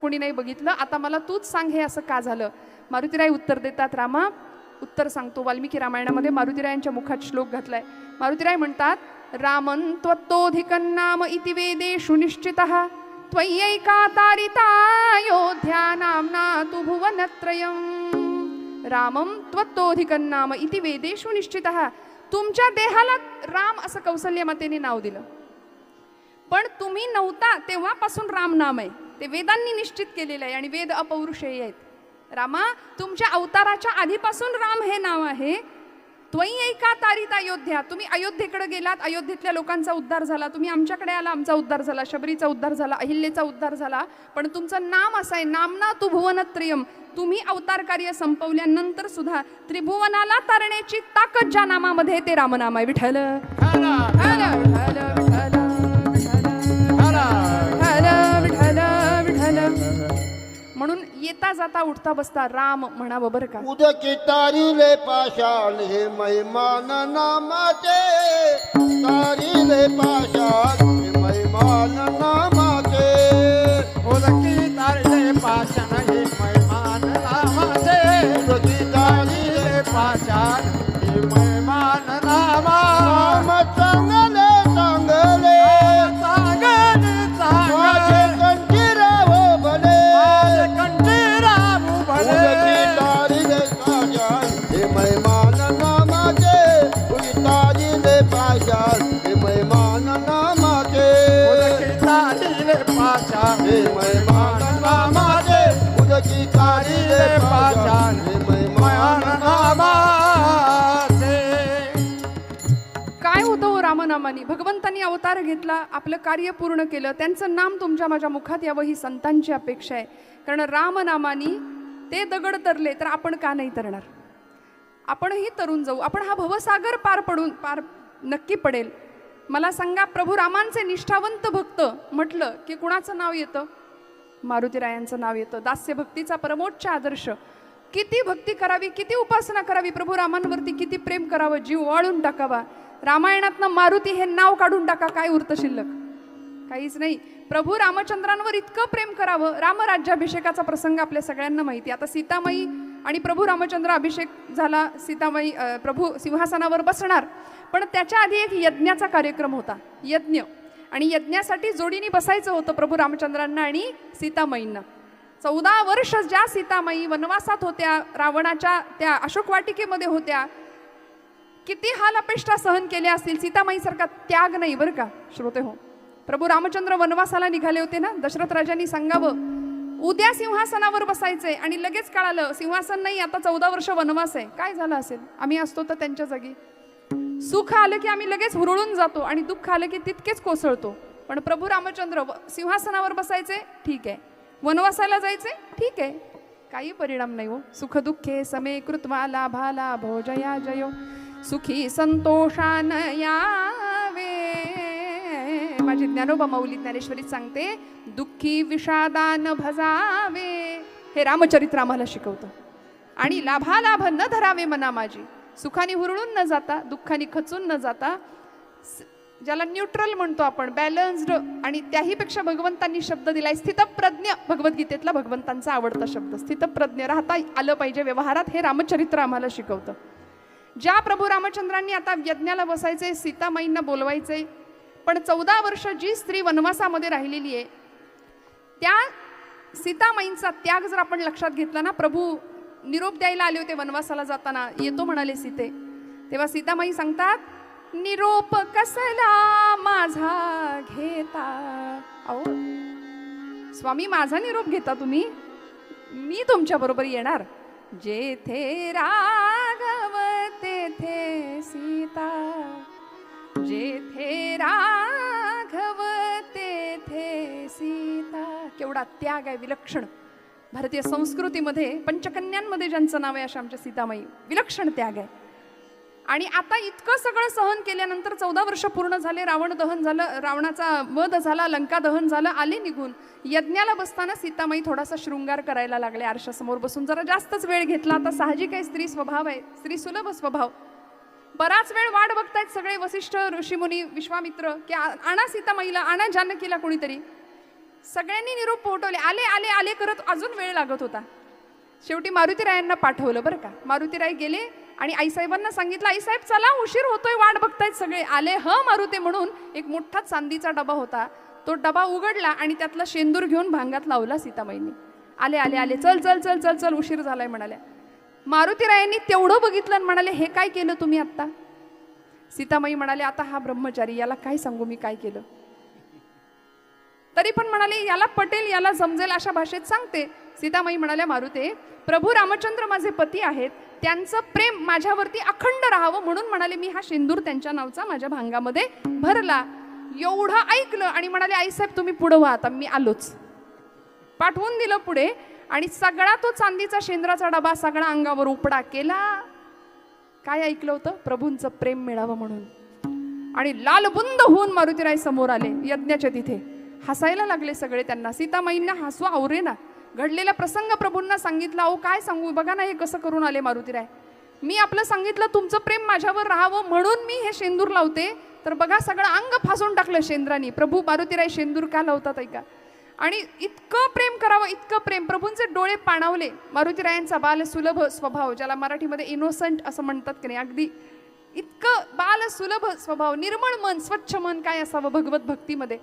कोणी नाही बघितलं, आता मला तूच सांग हे असं का झालं. मारुतीराय उत्तर देतात, रामा उत्तर सांगतो. वाल्मिकी रामायणामध्ये मारुतीरायांच्या मुखात श्लोक घातलाय. मारुतीराय म्हणतात, रामं त्वत्तोधिकं नाम इति वेदेषु निश्चितः त्वय्यैका तारितायोध्या नाम्ना तु भुवनत्रयम्. रामं त्वत्तोधिकं नाम इति वेदेषु निश्चितः. तुमच्या देहाला राम असं कौसल्य मातेने नाव दिलं, पण तुम्ही नव्हता तेव्हापासून राम नाम आहे. ते वेदांनी निश्चित केलेलं आहे आणि वेद अपौरुषेय आहेत. रामा, तुमच्या अवताराच्या आधीपासून राम हे नाव आहे. त्वय्यैका तारित अयोध्या. तुम्ही अयोध्येकडे गेलात, अयोध्येतल्या लोकांचा उद्धार झाला. तुम्ही आमच्याकडे आला, आमचा उद्धार झाला. शबरीचा उद्धार झाला, अहिल्येचा उद्धार झाला. पण तुमचं नाम असं आहे, नामना तू भुवनत्रयम. तुम्ही अवतार कार्य संपवल्यानंतर सुद्धा त्रिभुवनाला तारण्याची ताकद ज्या नामामध्ये, ते रामनाम आहे. विठ्ठल म्हणून येता जाता उठता बसता राम म्हणावं बरं का. उदकी तारिले पाशाल हे महिमान नामाचे, तारिले पाशाल हे महिमान नामाचे. उदकी तारिले पाशाल हे महिमान नामाचे, उदकी तारिले पाशाल हे महिमान नामा. नाम चांगले चांगले चांगले चांगले कंठीराव भले, कंठीराव भले. उदकी तारिले पाशाल हे महिमान नामाचे, उदकी तारिले पाशाल हे महिमान नामाचे. उदकी तारिले पाशाल हे महिमान नामाचे, उदकी तारिले पाशाल हे महिमान नामाचे. काय होतं हो रामनामानी. भगवंतांनी अवतार घेतला, आपलं कार्य पूर्ण केलं, त्यांचं नाम तुमच्या माझ्या मुखात यावं ही संतांची अपेक्षा आहे. कारण रामनामानी ते दगड तरले तर आपण का नाही तरणार. आपणही तरुण जाऊ, आपण हा भवसागर पार नक्की पडेल. मला सांगा, प्रभू रामांचे निष्ठावंत भक्त म्हटलं की कुणाचं नाव येतं? मारुतीरायांचं नाव येतं. दास्य भक्तीचा परमोच्च आदर्श. किती भक्ती करावी, किती उपासना करावी, प्रभू रामांवरती किती प्रेम करावं, जीव वाळून टाकावा. रामायणातनं मारुती हे नाव काढून टाका, काय उरतं शिल्लक? काहीच नाही. प्रभू रामचंद्रांवर इतकं प्रेम करावं. रामराज्याभिषेकाचा प्रसंग आपल्या सगळ्यांना माहिती. आता सीतामाई आणि प्रभू रामचंद्र अभिषेक झाला, सीतामाई प्रभू सिंहासनावर बसणार. पण त्याच्या आधी एक यज्ञाचा कार्यक्रम होता, यज्ञ. आणि यज्ञासाठी जोडीने बसायचं होतं प्रभू रामचंद्रांना आणि सीतामाईंना. 14 वर्ष ज्या सीतामाई वनवासात होत्या, रावणाच्या त्या अशोक वाटिकेमध्ये होत्या, किती हाल अपेष्टा सहन केल्या असतील. सीतामाईसारखा त्याग नाही बरं का श्रोते हो. प्रभू रामचंद्र वनवासाला निघाले होते ना, दशरथ राजांनी सांगावं उद्या सिंहासनावर बसायचंय आणि लगेच कळालं सिंहासन नाही, आता 14 वर्ष वनवास आहे. काय झालं असेल? आम्ही असतो तर त्यांच्या जागी. सुख आलं की आम्ही लगेच हुरळून जातो आणि दुःख आलं की तितकेच कोसळतो. पण प्रभू रामचंद्र सिंहासनावर बसायचे, ठीक आहे. वनवासाला जायचे, ठीक आहे. काही परिणाम नाही हो. सुख दुःखे समे कृत्वा लाभाला भोजया जयो, सुखी संतोषान यावे. माझी ज्ञानोबा माऊली ज्ञानेश्वरी सांगते, दुःखी विषादान भजावे. हे रामचरित्र आम्हाला शिकवतं. आणि लाभालाभ न धरावे मना माझी. सुखाने हुरळून न जाता, दुःखाने खचून न जाता, ज्याला न्यूट्रल म्हणतो आपण, बॅलन्स्ड. आणि त्याहीपेक्षा भगवंतांनी शब्द दिलाय स्थितप्रज्ञ. भगवद्गीतेतला भगवंतांचा आवडता शब्द स्थितप्रज्ञ राहता आलं पाहिजे व्यवहारात. हे रामचरित्र आम्हाला शिकवतं. ज्या प्रभू रामचंद्रांनी आता यज्ञाला बसायचे, सीतामाईंना बोलवायचे, पण 14 वर्ष जी स्त्री वनवासामध्ये राहिलेली आहे, त्या सीतामाईंचा त्याग जर आपण लक्षात घेतला ना, प्रभू निरोप द्यायला आले होते वनवासाला जाताना, येतो म्हणाले सीते, तेव्हा सीतामाई सांगतात, निरोप कसला माझा घेता. अहो स्वामी, माझा निरोप घेता तुम्ही? मी तुमच्या बरोबर येणार. जेथे राघव तेथे सीता, जेथे राघव तेथे सीता. केवढा त्याग आहे, विलक्षण. भारतीय संस्कृतीमध्ये पंचकन्यांमध्ये ज्यांचं नाव आहे अशा आमच्या सीतामाई, विलक्षण त्याग आहे. आणि आता इतकं सगळं सहन केल्यानंतर 14 वर्ष पूर्ण झाले, रावण दहन झालं, रावणाचा वध झाला, लंका दहन झालं, आले निघून. यज्ञाला बसताना सीतामाई थोडासा शृंगार करायला लागले. आरशासमोर बसून जरा जास्तच वेळ घेतला. आता साहजिक आहे, स्त्री स्वभाव आहे, स्त्री सुलभ स्वभाव. बराच वेळ वाट बघतायत सगळे, वसिष्ठ ऋषीमुनी, विश्वामित्र, की आणा सीतामाईला, आणा जानकीला कोणीतरी. सगळ्यांनी निरोप पोहोचवले, आले आले आले करत अजून वेळ लागत होता. शेवटी मारुतीरायांना पाठवलं बरं का. मारुतीराय गेले आणि आईसाहेबांना सांगितलं, आईसाहेब चला उशीर होतोय, वाट बघतायत सगळे. आले मारुते म्हणून एक मोठा चांदीचा डबा होता, तो डबा उघडला आणि त्यातला शेंदूर घेऊन भांगात लावला सीतामाईंनी. आले आले आले, चल चल चल चल चल, उशीर झालाय म्हणाल्या. मारुतीरायांनी तेवढं बघितलं आणि म्हणाले, हे काय केलं तुम्ही आत्ता? सीतामाई म्हणाले, आता हा ब्रह्मचारी, याला काय सांगू मी काय केलं. तरी पण म्हणाले, याला पटेल, याला समजेल अशा भाषेत सांगते. सीतामाई म्हणाल्या, मारुते, प्रभू रामचंद्र माझे पती आहेत, त्यांचं प्रेम माझ्यावरती अखंड राहावं म्हणून म्हणाले मी हा शेंदूर त्यांच्या नावचा माझ्या भांगामध्ये भरला. एवढं ऐकलं आणि म्हणाले, आईसाहेब तुम्ही पुढे व्हा, आता मी आलोच. पाठवून दिलं पुढे आणि सगळा तो चांदीचा शेंद्राचा डबा सगळा अंगावर उपडा केला. काय ऐकलं होतं? प्रभूंचं प्रेम मिळावं म्हणून. आणि लालबुंद होऊन मारुतीराय समोर आले यज्ञाच्या तिथे. हसायला लागले सगळे त्यांना. सीतामाईंना हसू आवरे ना. घडलेला प्रसंग प्रभूंना सांगितला. अहो काय सांगू, बघा ना हे कसं करून आले मारुतीराय. मी आपलं सांगितलं तुमचं प्रेम माझ्यावर राहावं म्हणून मी हे शेंदूर लावते, तर बघा सगळं अंग फासून टाकलं शेंद्रानी. प्रभू मारुतीराय शेंदूर का लावतात ऐका. आणि इतकं प्रेम करावं, इतकं प्रेम. प्रभूंचे डोळे पाणावले. मारुतीरायांचा बाल सुलभ स्वभाव, ज्याला मराठीमध्ये इनोसंट असं म्हणतात की नाही, अगदी इतकं बाल सुलभ स्वभाव, निर्मळ मन, स्वच्छ मन काय असावं भगवत भक्तीमध्ये.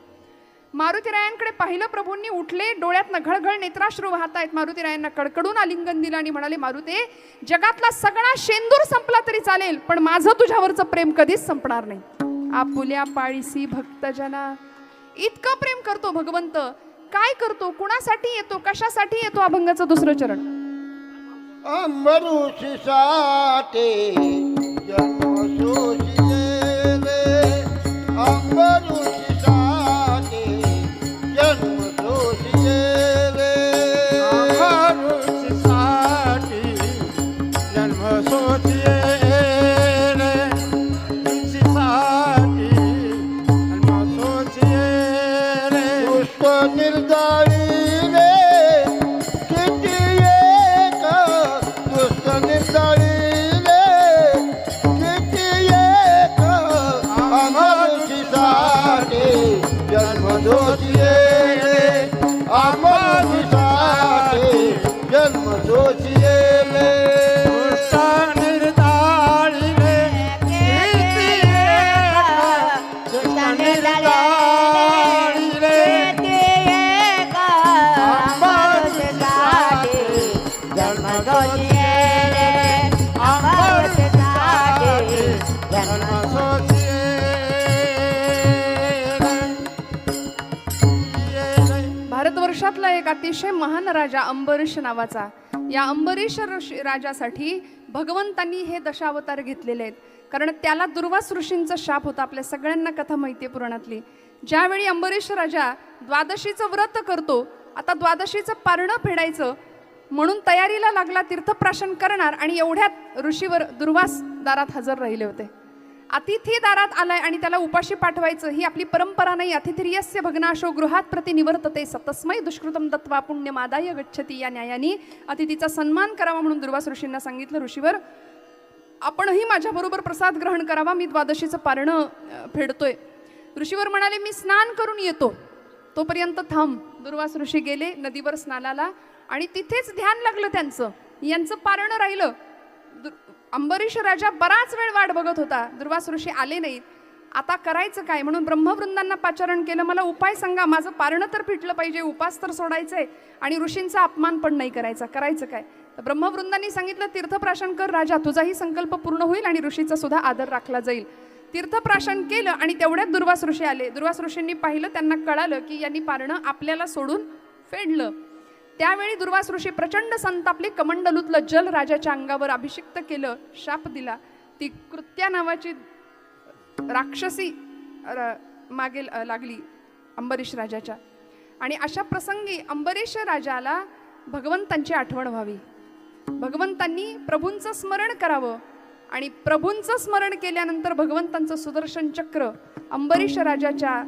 मारुतीरायांकडे पाहिलं प्रभूंनी, उठले, डोळ्यातनं घळघळ नेत्राश्रू वाहतायत. मारुतीरायांना कडकडून आलिंगन दिलं आणि म्हणाले, मारुते, जगातला सगळा शेंदूर संपला तरी चालेल, पण माझं तुझ्यावरचं प्रेम कधीच संपणार नाही. आपुल्या पाळीसी भक्तजना. इतकं प्रेम करतो भगवंत. काय करतो, कुणासाठी येतो, कशासाठी येतो? अभंगाचं दुसरं चरण. अंबरुषीसाठी जन्म सोशिले, अंबरुषीसाठी जन्म सोशिले, अंबरुषीसाठी जन्म सोचिले, तुळशीसाठी जन्म सोचिले, पुष्प निर्दाळीले किती एक, पुष्प निर्दाळीले किती एक, अंबरुषीसाठी जन्म सोशिले, अंबरुषीसाठी जन्म सोशिले. पुष्प निर्दाळीले किती एक, पुष्प निर्दाळीले अंबरुषीसाठी जन्म सोचिले, अंबरुषीसाठी जन्म सोचिले. भारतवर्षातला एक अतिशय महान राजा अंबरीष नावाचा. या अंबरीष राजासाठी भगवंतांनी हे दशावतार घेतलेले आहेत. कारण त्याला दुर्वास ऋषींचा शाप होता. आपल्या सगळ्यांना कथा माहिती आहे पुराणातली. ज्यावेळी अंबरीष राजा द्वादशीचं व्रत करतो, आता द्वादशीचं पारणं फेडायचं म्हणून तयारीला लागला, तीर्थप्राशन करणार, आणि एवढ्यात ऋषीवर दुर्वास दारात हजर राहिले होते. अतिथी दारात आलाय आणि त्याला उपाशी पाठवायचं ही आपली परंपरा नाही. अतिथिर्यस्य भग्नाशो गृहात प्रति निवर्तते, सतस्मै दुष्कृतम दत्वा पुण्यमादाय गच्छती. या न्यायाने अतिथीचा सन्मान करावा म्हणून दुर्वास ऋषींना सांगितलं, ऋषीवर आपणही माझ्याबरोबर प्रसाद ग्रहण करावा, मी द्वादशीचं पारणं फेडतोय. ऋषीवर म्हणाले, मी स्नान करून येतो, तोपर्यंत थांब. दुर्वास ऋषी गेले नदीवर स्नानाला आणि तिथेच ध्यान लागलं त्यांचं. यांचं पारणं राहिलं. अंबरीष राजा बराच वेळ वाट बघत होता. दुर्वास ऋषी आले नाहीत. आता करायचं काय म्हणून ब्रह्मवृंदांना पाचारण केलं, मला उपाय सांगा, माझं पारणं तर फिटलं पाहिजे, उपास तर सोडायचंय आणि ऋषींचा अपमान पण नाही करायचा, करायचं काय? तर ब्रह्मवृंदांनी सांगितलं, तीर्थप्राशन कर राजा, तुझाही संकल्प पूर्ण होईल आणि ऋषीचा सुद्धा आदर राखला जाईल. तीर्थप्राशन केलं आणि तेवढ्यात दुर्वास ऋषी आले. दुर्वास ऋषींनी पाहिलं, त्यांना कळालं की यांनी पारणं आपल्याला सोडून फेडलं. त्यावेळी दुर्वास ऋषी प्रचंड संतापले, कमंडलूतलं जल राजाच्या अंगावर अभिषिक्त केलं, शाप दिला. ती कृत्या नावाची राक्षसी मागे लागली अंबरीष राजाच्या. आणि अशा प्रसंगी अंबरीष राजाला भगवंतांची आठवण व्हावी, भगवंतांनी प्रभूंचं स्मरण करावं. आणि प्रभूंचं स्मरण केल्यानंतर भगवंतांचं सुदर्शन चक्र अंबरीष राजाच्या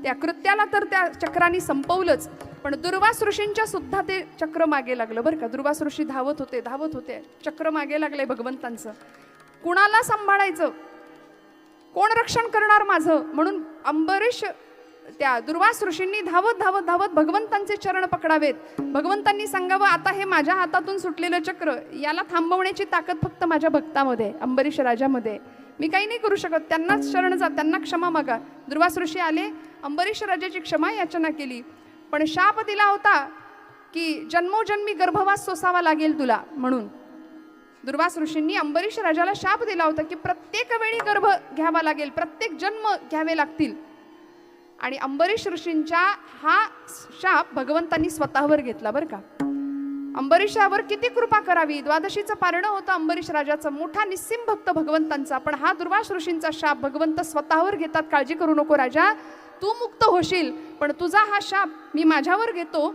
त्या कृत्याला तर त्या चक्राने संपवलंच, पण दुर्वास ऋषींच्या सुद्धा ते चक्र मागे लागलं बरं का. दुर्वास ऋषी धावत होते, चक्र मागे लागले भगवंतांचं. कुणाला सांभाळायचं, कोण रक्षण करणार माझं, म्हणून अंबरीष त्या दुर्वास ऋषींनी धावत धावत धावत भगवंतांचे चरण पकडावेत. भगवंतांनी सांगावं, आता हे माझ्या हातातून सुटलेलं चक्र, याला थांबवण्याची ताकद फक्त माझ्या भक्तामध्ये, अंबरीश राजामध्ये. मी काही नाही करू शकत. त्यांनाच शरण जा, त्यांना क्षमा मागा. दुर्वास ऋषी आले, अंबरीश राजाची क्षमा याचना केली. पण शाप दिला होता की जन्मोजन्मी गर्भवास सोसावा लागेल तुला म्हणून. दुर्वास ऋषींनी अंबरीश राजाला शाप दिला होता की प्रत्येक वेळी गर्भ घ्यावा लागेल, प्रत्येक जन्म घ्यावे लागतील. आणि अंबरीश ऋषींच्या हा शाप भगवंतांनी स्वतःवर घेतला बरं का. अंबरीशावर किती कृपा करावी. द्वादशीचं पारणं होतं अंबरीश राजाचं, मोठा निस्सिम भक्त भगवंतांचा. पण हा दुर्वास ऋषींचा शाप भगवंत स्वतःवर घेतात. काळजी करू नको राजा, तू मुक्त होशील, पण तुझा हा शाप मी माझ्यावर घेतो.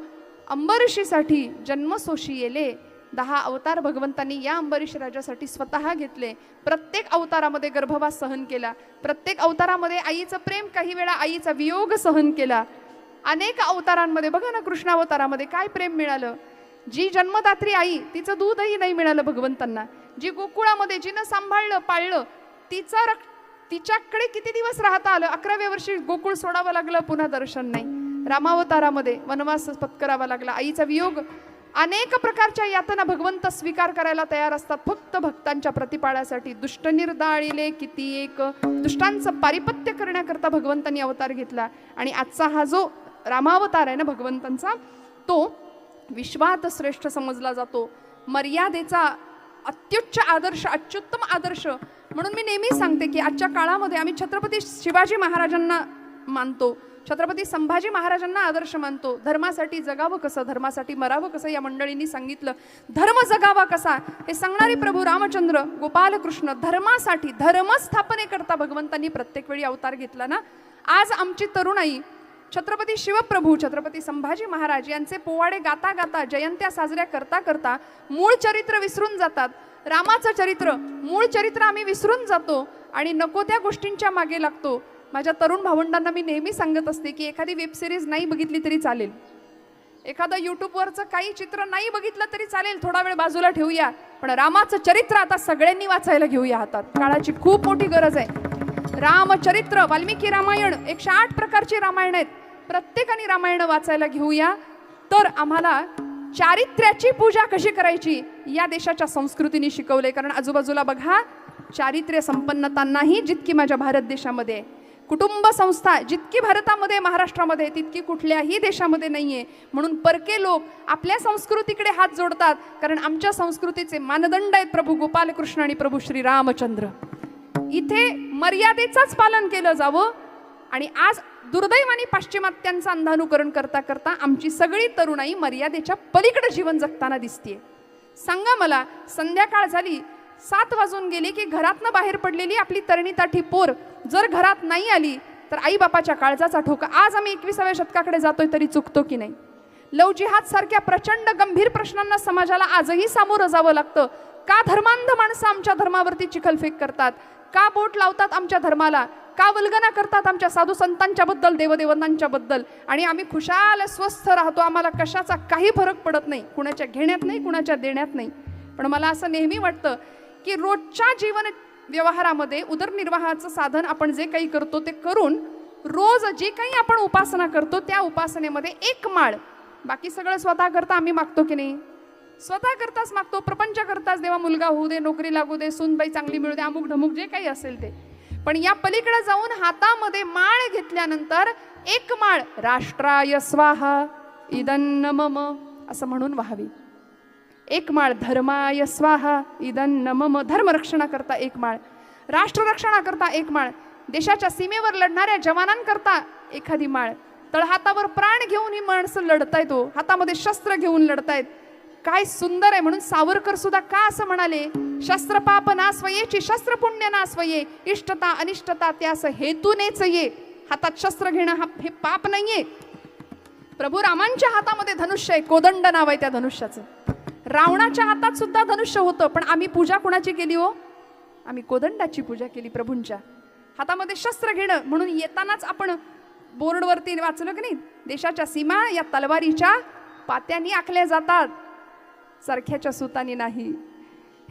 अंबरीशीसाठी जन्मसोशी येले. 10 अवतार भगवंतांनी या अंबरीश राजासाठी स्वतः घेतले. प्रत्येक अवतारामध्ये गर्भवास सहन केला. प्रत्येक अवतारामध्ये आईचं प्रेम, काही वेळा आईचा वियोग सहन केला. अनेक अवतारांमध्ये बघा ना, कृष्णावतारामध्ये काय प्रेम मिळालं. जी जन्मदात्री आई, तिचं दूधही नाही मिळालं भगवंतांना. जी गोकुळामध्ये जिनं सांभाळलं पाळलं, तिच्याकडे किती दिवस राहता आलं. 11व्या वर्षी गोकुळ सोडावं लागलं, पुन्हा दर्शन नाही. रामावतारामध्ये वनवास पत्करावा लागला. आईचा वियोग. अनेक प्रकारच्या यातना भगवंत स्वीकार करायला तयार असतात फक्त भक्तांच्या प्रतिपाळासाठी. दुष्ट निर्दाळिले किती एक, दुष्टांचं पारिपत्य करण्याकरता भगवंतांनी अवतार घेतला. आणि आजचा हा जो रामावतार आहे ना भगवंतांचा, तो विश्वात श्रेष्ठ समजला जातो. मर्यादेचा अत्युच्च आदर्श, अत्युत्तम आदर्श. म्हणून मी नेहमी सांगते की आजच्या काळामध्ये आम्ही छत्रपती शिवाजी महाराजांना मानतो, छत्रपती संभाजी महाराजांना आदर्श मानतो. धर्मासाठी जगावं कसं, धर्मासाठी मरावं कसं या मंडळींनी सांगितलं. धर्म जगावा कसा हे सांगणारे प्रभू रामचंद्र गोपालकृष्ण. धर्मासाठी धर्मस्थापनेकरता भगवंतांनी प्रत्येक वेळी अवतार घेतला ना. आज आमची तरुणाई छत्रपती शिवप्रभू, छत्रपती संभाजी महाराज यांचे पोवाडे गाता गाता, जयंत्या साजऱ्या करता करता मूळ चरित्र विसरून जातात. रामाचं चरित्र, मूळ चरित्र आम्ही विसरून जातो आणि नको त्या गोष्टींच्या मागे लागतो. माझ्या तरुण भावंडांना मी नेहमी सांगत असते की एखादी वेब सिरीज नाही बघितली तरी चालेल, एखादं यूट्यूबवरचं काही चित्र नाही बघितलं तरी चालेल, थोडा वेळ बाजूला ठेवूया, पण रामाचं चरित्र आता सगळ्यांनी वाचायला घेऊया हातात. काळाची खूप मोठी गरज आहे. रामचरित्र, वाल्मिकी रामायण, 108 प्रकारची रामायण आहेत. प्रत्येकाने रामायण वाचायला घेऊया. तर आम्हाला चारित्र्याची पूजा कशी करायची या देशाच्या संस्कृतीने शिकवले. कारण आजूबाजूला बघा, चारित्र्य संपन्नता नाही जितकी माझ्या भारत देशामध्ये आहे. कुटुंब संस्था जितकी भारतामध्ये, महाराष्ट्रामध्ये, तितकी कुठल्याही देशामध्ये नाहीये. म्हणून परके लोक आपल्या संस्कृतीकडे हात जोडतात, कारण आमच्या संस्कृतीचे मानदंड आहेत प्रभू गोपालकृष्ण आणि प्रभू श्री रामचंद्र. इथे मर्यादेचंच पालन केलं जावं. आणि आज दुर्दैवाने पाश्चिमात्यांचं अंधानुकरण करता करता आमची सगळी तरुणाई मर्यादेच्या पलीकडे जीवन जगताना दिसतीये. सांगा मला, संध्याकाळ झाली, 7 वाजून गेले की घरातनं बाहेर पडलेली आपली तरणी ताठी पोर जर घरात नाही आली तर आई बापाच्या काळजाचा ठोका. आज आम्ही 21व्या शतकाकडे जातोय तरी चुकतो की नाही? लव जिहाद सारख्या प्रचंड गंभीर प्रश्नांना समाजाला आजही सामोरं जावं लागतं. का धर्मांध माणसं आमच्या धर्मावरती चिखलफेक करतात? का बोट लावतात आमच्या धर्माला? का वल्गना करतात आमच्या साधू संतांच्या बद्दल, देवदेवतांच्या बद्दल? आणि आम्ही खुशाल स्वस्थ राहतो. आम्हाला कशाचा काही फरक पडत नाही, कुणाच्या घेण्यात नाही, कुणाच्या देण्यात नाही. पण मला असं नेहमी वाटतं की रोजच्या जीवन व्यवहारामध्ये उदरनिर्वाहाचं साधन आपण जे काही करतो ते करून, रोज जे काही आपण उपासना करतो त्या उपासनेमध्ये एक माळ, बाकी सगळं स्वतः करता आम्ही मागतो की नाही? स्वतः करताच मागतो. प्रपंच करताच देवा मुलगा होऊ दे, नोकरी लागू दे, सूनबाई चांगली मिळू दे, अमुक ढमुक जे काही असेल ते. पण या पलीकडे जाऊन हातामध्ये माळ घेतल्यानंतर एक माळ राष्ट्राय स्वाहा इदन्न मम असं म्हणून व्हावी. एक माळ धर्माय स्वाहा इदन्न मम, धर्मरक्षणाकरता एक माळ, राष्ट्ररक्षणाकरता एक माळ, देशाच्या सीमेवर लढणाऱ्या जवानांकरता एखादी माळ. तळहातावर प्राण घेऊन ही माणसं लढतायत, हातामध्ये शस्त्र घेऊन लढतायत. काय सुंदर आहे. म्हणून सावरकर सुद्धा का असं म्हणाले, शस्त्र पाप नास्वयेची शस्त्र पुण्य नास्वये, इष्टता अनिष्टता त्यास हेतूनेच ये. हातात शस्त्र घेणं हे पाप नाहीये. प्रभू रामांच्या हातामध्ये धनुष्य आहे, कोदंड नाव आहे त्या धनुष्याचं. रावणाच्या हातात सुद्धा धनुष्य होतं, पण आम्ही पूजा कोणाची केली हो? आम्ही कोदंडाची पूजा केली, प्रभूंच्या हातामध्ये शस्त्र घेणं. म्हणून येतानाच आपण बोर्डवरती वाचलं की नाही, देशाच्या सीमा या तलवारीच्या पात्यांनी आखल्या जातात, चरख्याच्या सुतानी नाही.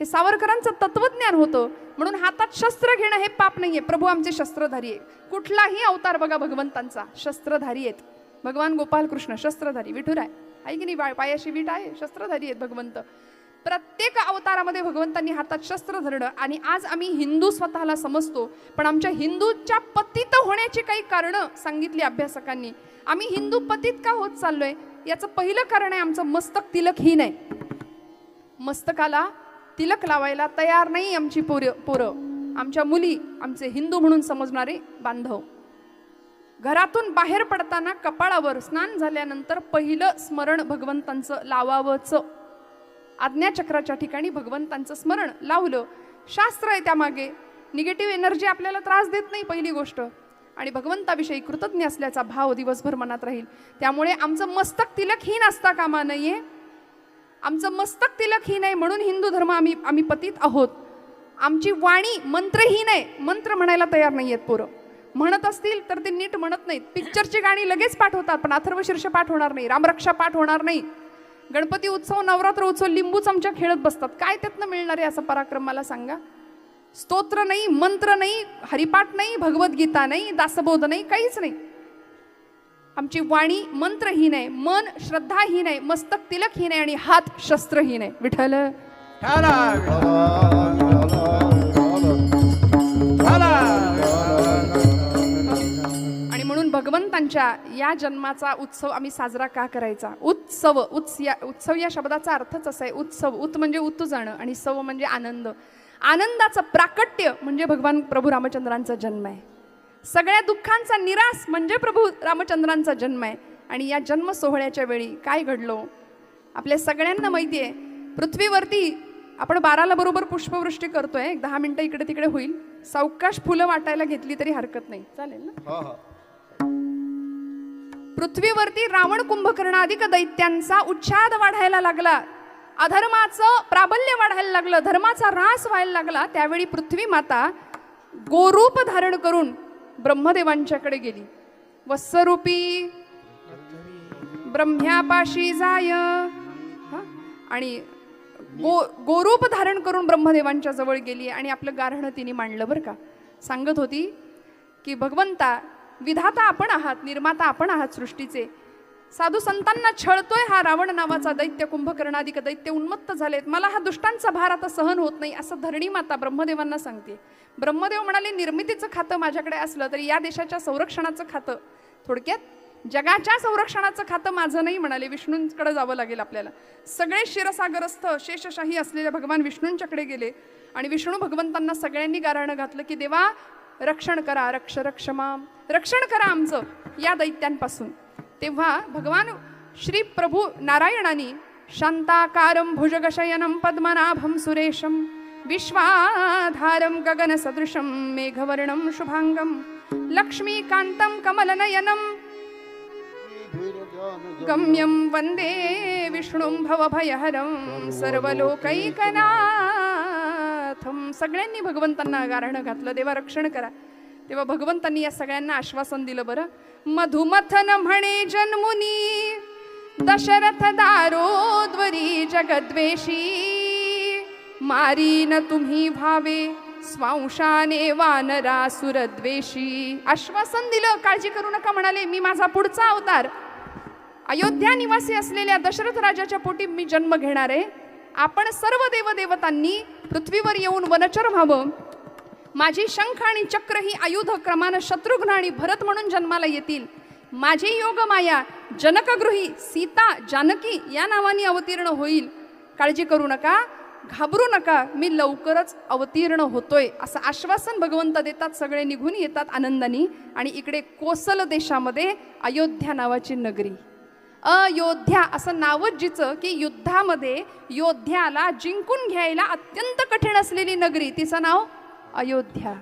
हे सावरकरांचं तत्वज्ञान होतं. म्हणून हातात शस्त्र घेणं हे पाप नाहीये. प्रभू आमचे शस्त्रधारी आहे. कुठलाही अवतार बघा भगवंतांचा शस्त्रधारी आहेत. भगवान गोपालकृष्ण शस्त्रधारी, विठुराय आहे की नाही, पायाशी वीट आहे, शस्त्रधारी आहेत भगवंत. प्रत्येक अवतारामध्ये भगवंतांनी हातात शस्त्र धरलं. आणि आज आम्ही हिंदू स्वतःला समजतो, पण आमच्या हिंदूच्या पतित होण्याची काही कारणं सांगितली अभ्यासकांनी. आम्ही हिंदू पतित का होत चाललोय याचं पहिलं कारण आहे आमचं मस्तक तिलकहीन आहे. मस्तकाला तिलक लावायला तयार नाही आमची पोरं, आमच्या मुली, आमचे हिंदू म्हणून समजणारे बांधव. घरातून बाहेर पडताना कपाळावर स्नान झाल्यानंतर पहिलं स्मरण भगवंतांचं लावावंच. आज्ञाचक्राच्या ठिकाणी भगवंतांचं स्मरण लावलं. शास्त्र आहे त्यामागे. निगेटिव्ह एनर्जी आपल्याला त्रास देत नाही पहिली गोष्ट. आणि भगवंताविषयी कृतज्ञ असल्याचा भाव दिवसभर मनात राहील. त्यामुळे आमचं मस्तक तिलकहीन असता कामा नये. आमचं मस्तक तिलकहीन आहे म्हणून हिंदू धर्म आम्ही पतित आहोत. आमची वाणी मंत्रहीन आहे. मंत्र म्हणायला तयार नाही आहेत पोरं. म्हणत असतील तर ते नीट म्हणत नाहीत. पिक्चरची गाणी लगेच पाठ होतात पण अथर्वशीर्ष पाठ होणार नाही, रामरक्षा पाठ होणार नाही. गणपती उत्सव, नवरात्र उत्सव लिंबू चमचा खेळत बसतात. काय त्यातनं मिळणार आहे असं पराक्रम मला सांगा. स्तोत्र नाही, मंत्र नाही, हरिपाठ नाही, भगवद्गीता नाही, दासबोध नाही, काहीच नाही. आमची वाणी मंत्रहीन आहे, मन श्रद्धाहीन आहे, मस्तक तिलकहीन आहे आणि हात शस्त्रहीन आहे. विठ्ठल आणि म्हणून भगवंतांच्या या जन्माचा उत्सव आम्ही साजरा का करायचा. उत्सव या शब्दाचा अर्थच असा आहे. उत्सव, उत म्हणजे उतू जाणं आणि सव म्हणजे आनंद. आनंदाचं प्राकट्य म्हणजे भगवान प्रभू रामचंद्रांचा जन्म आहे. सगळ्या दुःखांचा निराश म्हणजे प्रभू रामचंद्रांचा जन्म आहे. आणि या जन्म सोहळ्याच्या वेळी काय घडलो आपल्या सगळ्यांना माहिती आहे. पृथ्वीवरती आपण 12ला बरोबर पुष्पवृष्टी करतोय. एक 10 मिनिटं इकडे तिकडे होईल. सावकाश फुलं वाटायला घेतली तरी हरकत नाही, चालेल ना. पृथ्वीवरती रावण कुंभकर्णाधिक दैत्यांचा उच्छाद वाढायला लागला. अधर्माचं प्राबल्य वाढायला लागलं. धर्माचा ऱ्हास व्हायला लागला. त्यावेळी पृथ्वी माता गोरूप धारण करून ब्रह्मदेवांच्याकडे गेली. वत्सरूपी ब्रह्म्यापाशी जाय. आणि गोरूप धारण करून ब्रह्मदेवांच्या जवळ गेली आणि आपलं गाऱ्हाणं तिने मांडलं बरं का. सांगत होती की भगवंता, विधाता आपण आहात, निर्माता आपण आहात सृष्टीचे. साधू संतांना छळतोय हा रावण नावाचा दैत्य. कुंभकर्णाधिक दैत्य उन्मत्त झालेत. मला हा दुष्टांचा भार आता सहन होत नाही असं धरणी माता ब्रह्मदेवांना सांगते. ब्रह्मदेव म्हणाले, निर्मितीचं खातं माझ्याकडे असलं तरी या देशाच्या संरक्षणाचं खातं, थोडक्यात जगाच्या संरक्षणाचं खातं माझं नाही म्हणाले. विष्णूंकडे जावं लागेल आपल्याला. सगळे क्षीरसागरस्थ शेषशाही असलेले भगवान विष्णूंच्याकडे गेले आणि विष्णू भगवंतांना सगळ्यांनी गाऱ्हाणं घातलं की देवा रक्षण करा, रक्षमाम, रक्षण करा आमचं या दैत्यांपासून. तेव्हा भगवान श्री प्रभू नारायणांनी शांताकारं भुजगशयनं पद्मनाभं सुरेशं विश्वाधारं गगनसदृशं मेघवर्णं शुभांगं लक्ष्मीकान्तं कमलनयनं गम्यं वन्दे विष्णुं भवभयहरं सर्वलोकैकनाथं. सगळ्यांनी भगवंतांना गाऱ्हाणं घातलं, देवा रक्षण करा. तेव्हा भगवंतांनी या सगळ्यांना आश्वासन दिलं. बरं, मधुमथन म्हणे जन्मुनी दशरथ दारोद्वरी जगद्वेषी मारीन तुम्ही भावे स्वांशाने वानरासुरद्वेषी. आश्वासन दिलं, काळजी करू नका म्हणाले. मी माझा पुढचा अवतार अयोध्या निवासी असलेल्या दशरथ राजाच्या पोटी मी जन्म घेणार आहे. आपण सर्व देवदेवतांनी पृथ्वीवर येऊन वनचर व्हावं. माझी शंख आणि चक्र ही आयुध क्रमानं शत्रुघ्न आणि भरत म्हणून जन्माला येतील. माझी योगमाया जनकगृही सीता जानकी या नावाने अवतीर्ण होईल. काळजी करू नका, घाबरू नका, मी लवकरच अवतीर्ण होतोय असं आश्वासन भगवंत देतात. सगळे निघून येतात आनंदाने. आणि इकडे कोसल देशामध्ये अयोध्या नावाची नगरी, अयोध्या असं नावच जिचं की युद्धामध्ये योद्ध्याला जिंकून घ्यायला अत्यंत कठीण असलेली नगरी, तिचं नाव अयोध्या.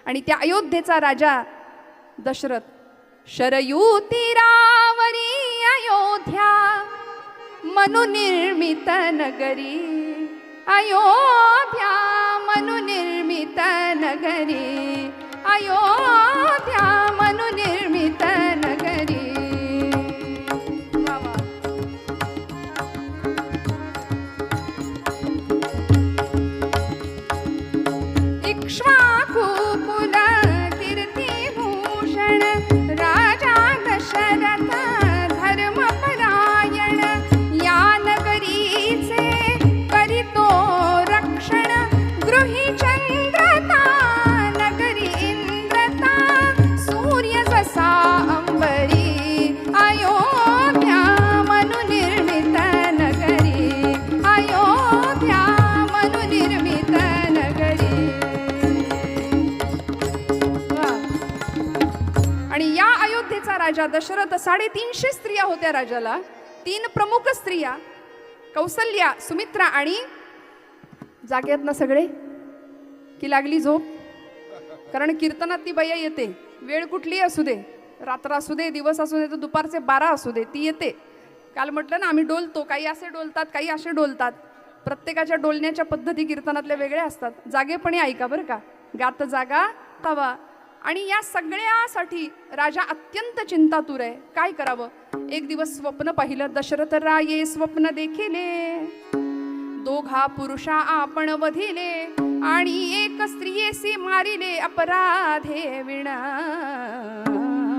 आणि त्या अयोध्येचा राजा दशरथ. शरयू तीरावरी अयोध्या मनुनिर्मित नगरी, अयोध्या मनुनिर्मित नगरी, अयोध्या मनुनिर्मित नगरी. राजा दशरथ 350 स्त्रिया होत्या राजाला. 3 प्रमुख स्त्रिया कौसल्या, सुमित्रा आणि जागे आहेत ना सगळे की लागली झोप? कारण कीर्तनात ती बाई येते, वेळ कुठली असू दे, रात्र असू दे, दिवस असू दे, तर दुपारचे 12 असू दे, ती येते. काल म्हटलं ना आम्ही डोलतो, काही असे डोलतात, काही असे डोलतात. प्रत्येकाच्या डोलण्याच्या पद्धती कीर्तनातल्या वेगळ्या असतात. जागेपणी ऐका बरं का, गात जागा तवा. आणि या सगळ्यासाठी राजा अत्यंत चिंतातूर आहे. काय करावं? एक दिवस स्वप्न पाहिलं. दशरथ राये स्वप्न देखिले, दोघा पुरुषा आपण वधिले, आणि एक स्त्रियेसी मारिले अपराधे विना.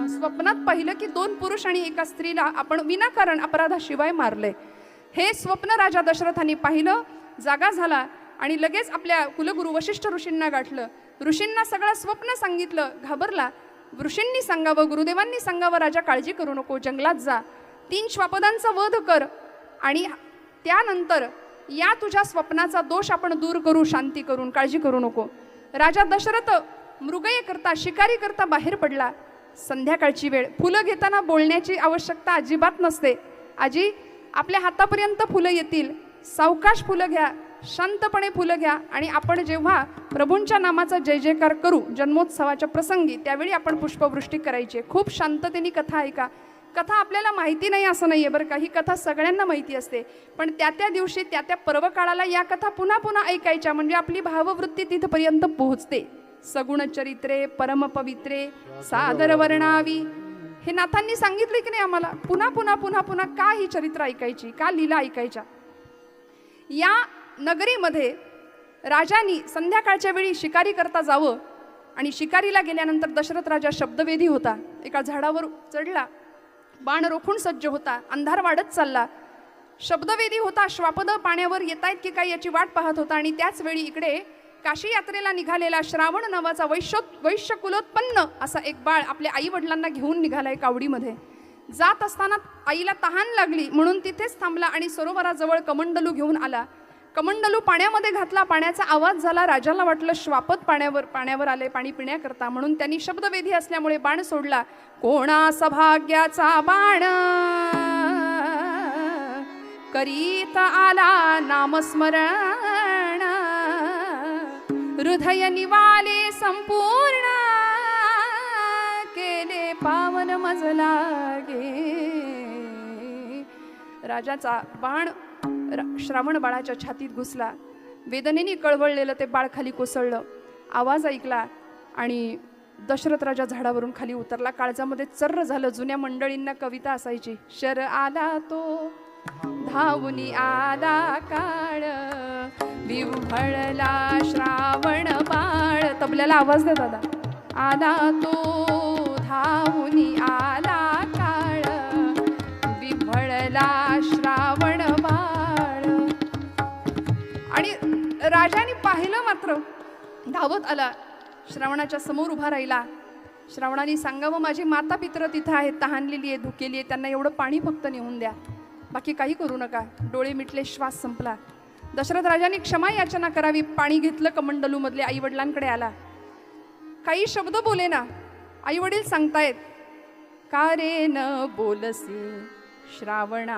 स्वप्नात पाहिलं की 2 पुरुष आणि एका स्त्रीला आपण विनाकारण अपराधाशिवाय मारले. हे स्वप्न राजा दशरथांनी पाहिलं. जागा झाला आणि लगेच आपल्या कुलगुरू वशिष्ठ ऋषींना गाठलं. ऋषींना सगळं स्वप्न सांगितलं. घाबरला. ऋषींनी सांगावं, गुरुदेवांनी सांगावं, राजा काळजी करू नको, जंगलात जा, 3 श्वापदांचा वध कर, आणि त्यानंतर या तुझ्या स्वप्नाचा दोष आपण दूर करू, शांती करून, काळजी करू नको. राजा दशरथ मृगये करता, शिकारी करता बाहेर पडला. संध्याकाळची वेळ. फुलं घेताना बोलण्याची आवश्यकता अजिबात नसते. आजी, आपल्या हातापर्यंत फुलं येतील, सावकाश फुलं घ्या, शांतपणे फुलं घ्या, आणि आपण जेव्हा प्रभूंच्या नामाचा जय जयकार करू जन्मोत्सवाच्या प्रसंगी, त्यावेळी आपण पुष्पवृष्टी करायची. खूप शांततेने कथा ऐका. कथा आपल्याला माहिती नाही असं नाही आहे बरं का, ही कथा सगळ्यांना माहिती असते, पण त्या दिवशी त्या पर्वकाळाला या कथा पुन्हा पुन्हा ऐकायच्या, म्हणजे आपली भाववृत्ती तिथपर्यंत पोहोचते. सगुण चरित्रे परमपवित्रे सादर वर्णावी, हे नाथांनी सांगितले की नाही आम्हाला. पुन्हा पुन्हा पुन्हा पुन्हा का ही चरित्र ऐकायची, का लीला ऐकायच्या. या नगरीमध्ये राजांनी संध्याकाळच्या वेळी शिकारी करता जावं, आणि शिकारीला गेल्यानंतर दशरथ राजा शब्दवेधी होता. एका झाडावर चढला, बाण रोखून सज्ज होता. अंधार वाढत चालला. शब्दवेधी होता. श्वापद पाण्यावर येत आहेत की काय याची वाट पाहत होता. आणि त्याच वेळी इकडे काशी यात्रेला निघालेला श्रावण नावाचा वैश्य कुलोत्पन्न असा एक बाळ आपल्या आई वडिलांना घेऊन निघालाय कावडीमध्ये. जात असताना आईला तहान लागली म्हणून तिथेच थांबला आणि सरोवराजवळ कमंडलू घेऊन आला. कमंडलू पाण्यामध्ये घातला. पाण्याचा आवाज झाला. राजाला वाटलं श्वापद पाण्यावर आले पाणी पिण्याकरता, म्हणून त्यांनी शब्दवेधी असल्यामुळे बाण सोडला. कोणा सभाग्याचा बाण करीत आला नामस्मरण, हृदय निवाले संपूर्ण, केले पावन मज लागे. राजाचा बाण श्रावण बाळाच्या छातीत घुसला. वेदनेने कळवळलेलं ते बाळ खाली कोसळलं. आवाज ऐकला आणि दशरथ राजा झाडावरून खाली उतरला. काळजामध्ये चर्र झालं. जुन्या मंडळींना कविता असायची, शर आला तो धावुनी आला काळ, विव्हळला श्रावण बाळ. तबल्याला आवाज दे दादा. आला तो धावुनी आला काळ, विव्हळला श्रावण बाळ. आणि राजाने पाहिलं मात्र धावत आला. श्रावणाच्या समोर उभा राहिला. श्रावणाने सांगावं, माझी माता पित्र तिथं आहेत, तहानलेली आहे, धुकेली आहे, त्यांना एवढं पाणी फक्त नेऊन द्या, बाकी काही करू नका. डोळे मिटले, श्वास संपला. दशरथ राजाने क्षमा याचना करावी. पाणी घेतलं. कमंडलू मधले आई वडिलांकडे आला. काही शब्द बोले ना. आई वडील सांगतायत, का रे न बोलसी श्रावणा,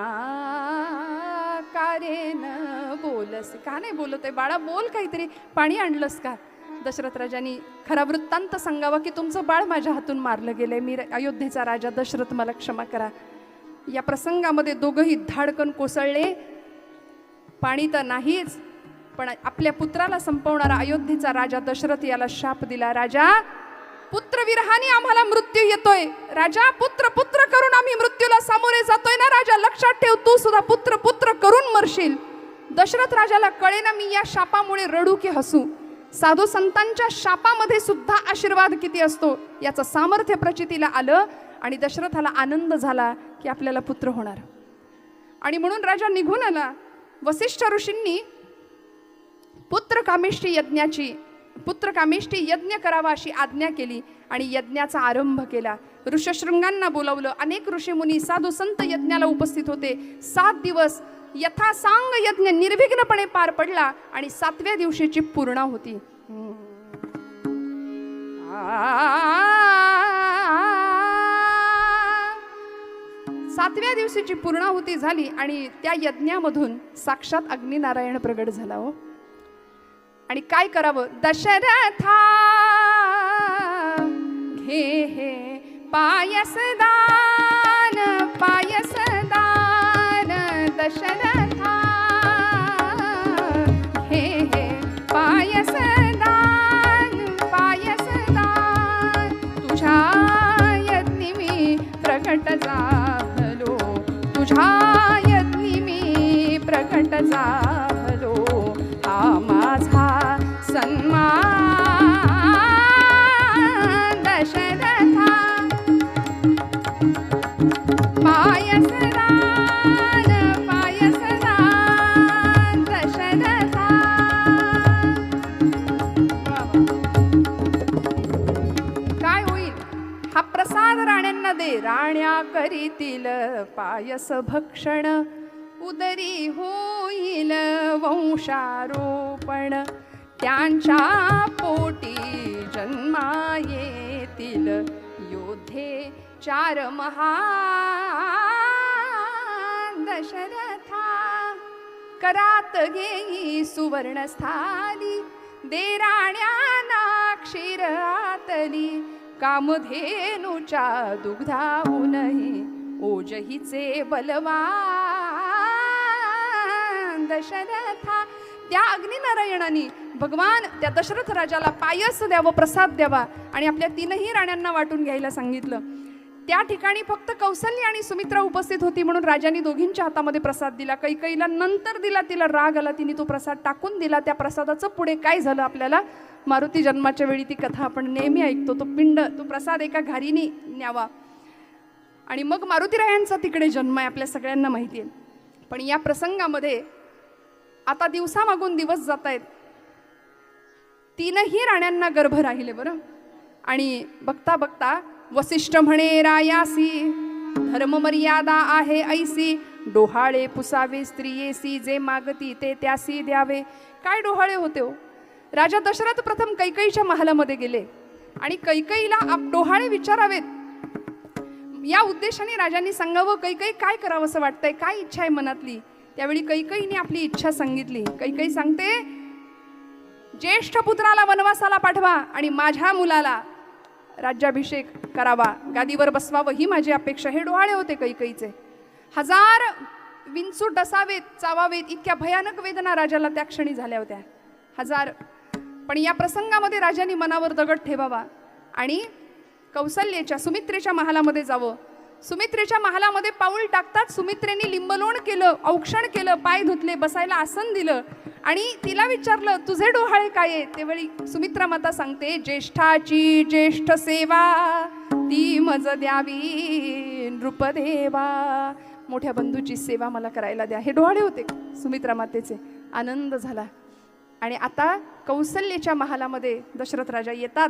का रे न बोलसी. का नाही बोलत आहे बाळा, बोल काहीतरी. पाणी आणलंस का? दशरथ राजांनी खरा वृत्तांत सांगावा की तुमचं बाळ माझ्या हातून मारलं गेलंय, मी अयोध्येचा राजा दशरथ, मला क्षमा करा. या प्रसंगामध्ये दोघंही धाडकन कोसळले. पाणी तर नाहीच, पण आपल्या पुत्राला संपवणारा अयोध्येचा राजा दशरथ याला शाप दिला. राजा, पुत्रविरहाने आम्हाला मृत्यू येतोय. राजा, पुत्र पुत्र करून आम्ही मृत्यूला सामोरे जातोय ना. राजा, लक्षात ठेव, तू सुद्धा पुत्र पुत्र करून मरशील. दशरथ राजाला कळेना मी या शापामुळे रडू की हसू. साधू संतांच्या शापामध्ये सुद्धा आशीर्वाद किती असतो याचं सामर्थ्य प्रचितीला आलं. आणि दशरथाला आनंद झाला की आपल्याला पुत्र होणार. आणि म्हणून राजा निघून आला. वसिष्ठ ऋषींनी पुत्रकामेष्टी यज्ञ करावा अशी आज्ञा केली आणि यज्ञाचा आरंभ केला. ऋषशृंगांना बोलावलं. अनेक ऋषीमुनी साधू संत यज्ञाला उपस्थित होते. 7 दिवस यथासांग यज्ञ निर्विघ्नपणे पार पडला आणि 7व्या दिवशीची पूर्णाहुती. 7व्या दिवशीची पूर्णाहुती झाली आणि त्या यज्ञामधून साक्षात अग्निनारायण प्रगट झाला हो. आणि काय करावं? दशरथा घे हे पायसदान पायसदान दशरथा घे हे पायसदान पायसदान तुझ्या यज्ञी मी प्रकट झालो तुझ्या यज्ञी मी प्रकट झालो हा माझा सन्मान दशरथा पायसदान पायसदान दशरथा. काय होईल? हा प्रसाद राण्यांना दे. राण्या करीतील पायस भक्षण उदरी होईल वंशारोपण त्यांच्या पोटी जन्मा येतील योद्धे 4 महान दशरथा. करात घेई सुवर्ण स्थाली दे राण्यांना क्षीर आतली कामधेनूच्या दुग्धाहूनही ओजहीचे बलवान दशरथा. त्या अग्निनारायणाने भगवान त्या दशरथ राजाला पायस द्यावं प्रसाद द्यावा आणि आपल्या 3ही राण्यांना वाटून घ्यायला सांगितलं. त्या ठिकाणी फक्त कौसल्य आणि सुमित्रा उपस्थित होती म्हणून राजाने दोघींच्या हातामध्ये प्रसाद दिला. कैकेयीला नंतर दिला. तिला राग आला, तिने तो प्रसाद टाकून दिला. त्या प्रसादाचं पुढे काय झालं आपल्याला मारुती जन्माच्या वेळी ती कथा आपण नेहमी ऐकतो. तो पिंड तो प्रसाद एका घारीने न्यावा आणि मग मारुतीरायांचा तिकडे जन्म आहे आपल्या सगळ्यांना माहिती आहे. पण या प्रसंगामध्ये आता दिवसामागून दिवस जात आहेत. 3ही राण्यांना गर्भ राहिले बरं. आणि बघता बघता वसिष्ठ म्हणे रायासी धर्म मर्यादा आहे ऐसी डोहाळे पुसावे स्त्रियेसी जे मागती ते त्यासी द्यावे. काय डोहाळे होते हो? राजा दशरथ प्रथम कैकेयीच्या महालामध्ये गेले आणि कैकेयीला डोहाळे विचारावेत या उद्देशाने राजांनी सांगावं कैकेयी काय करावं असं वाटतंय, काय इच्छा आहे मनातली. त्यावेळी कैकेयीने आपली इच्छा सांगितली. कैकेयी सांगते ज्येष्ठ पुत्राला वनवासाला पाठवा आणि माझ्या मुलाला राज्याभिषेक करावा, गादीवर बसवावं ही माझी अपेक्षा. हे डोहाळे होते कैकेयीचे. 1000 विंचू डसावेत चावावेत इतक्या भयानक वेदना राजाला त्या क्षणी झाल्या होत्या. 1000. पण या प्रसंगामध्ये राजाने मनावर दगड ठेवावा आणि कौसल्येच्या सुमित्रेच्या महालामध्ये जावं. सुमित्रेच्या महालामध्ये पाऊल टाकतात सुमित्रेने लिंबलोण केलं, औक्षण केलं, पाय धुतले, बसायला आसन दिलं आणि तिला विचारलं तुझे डोहाळे काय आहे. त्यावेळी सुमित्रा माता सांगते ज्येष्ठाची ज्येष्ठ सेवा ती मज द्यावी नृपदेवा. मोठ्या बंधूची सेवा मला करायला द्या. हे डोहाळे होते सुमित्रा मातेचे. आनंद झाला. आणि आता कौसल्येच्या महालामध्ये दशरथ राजा येतात.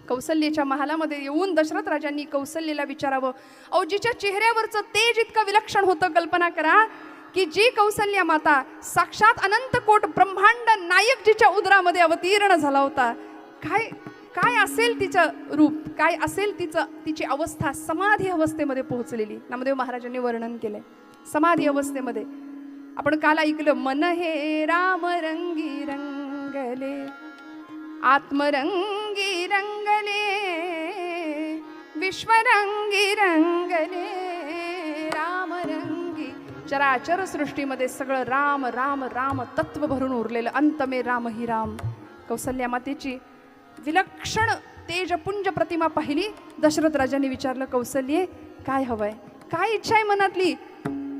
कौसल्येच्या महालामध्ये येऊन दशरथ राजांनी कौसल्येला विचारावं अहो जिच्या चेहऱ्यावरचं तेज इतकं विलक्षण होतं. कल्पना करा की जी कौसल्य माता साक्षात अनंत कोट ब्रह्मांड नायक जिच्या उदरामध्ये अवतीर्ण झाला होता. काय काय असेल तिचं रूप, काय असेल तिची अवस्था. समाधी अवस्थेमध्ये पोहोचलेली नामदेव महाराजांनी वर्णन केलंय. समाधी अवस्थेमध्ये आपण काल ऐकलं मन हे राम रंगी रंगले आत्मरंगी रंगले विश्वरंगी रंगले रामरंगी. चराचर सृष्टीमध्ये सगळं राम राम राम तत्व भरून उरलेलं. अंत में राम ही राम. कौसल्या मातेची विलक्षण तेजपुंज प्रतिमा पाहिली. दशरथ राजांनी विचारलं कौसल्ये काय हवंय, काय इच्छा आहे मनातली.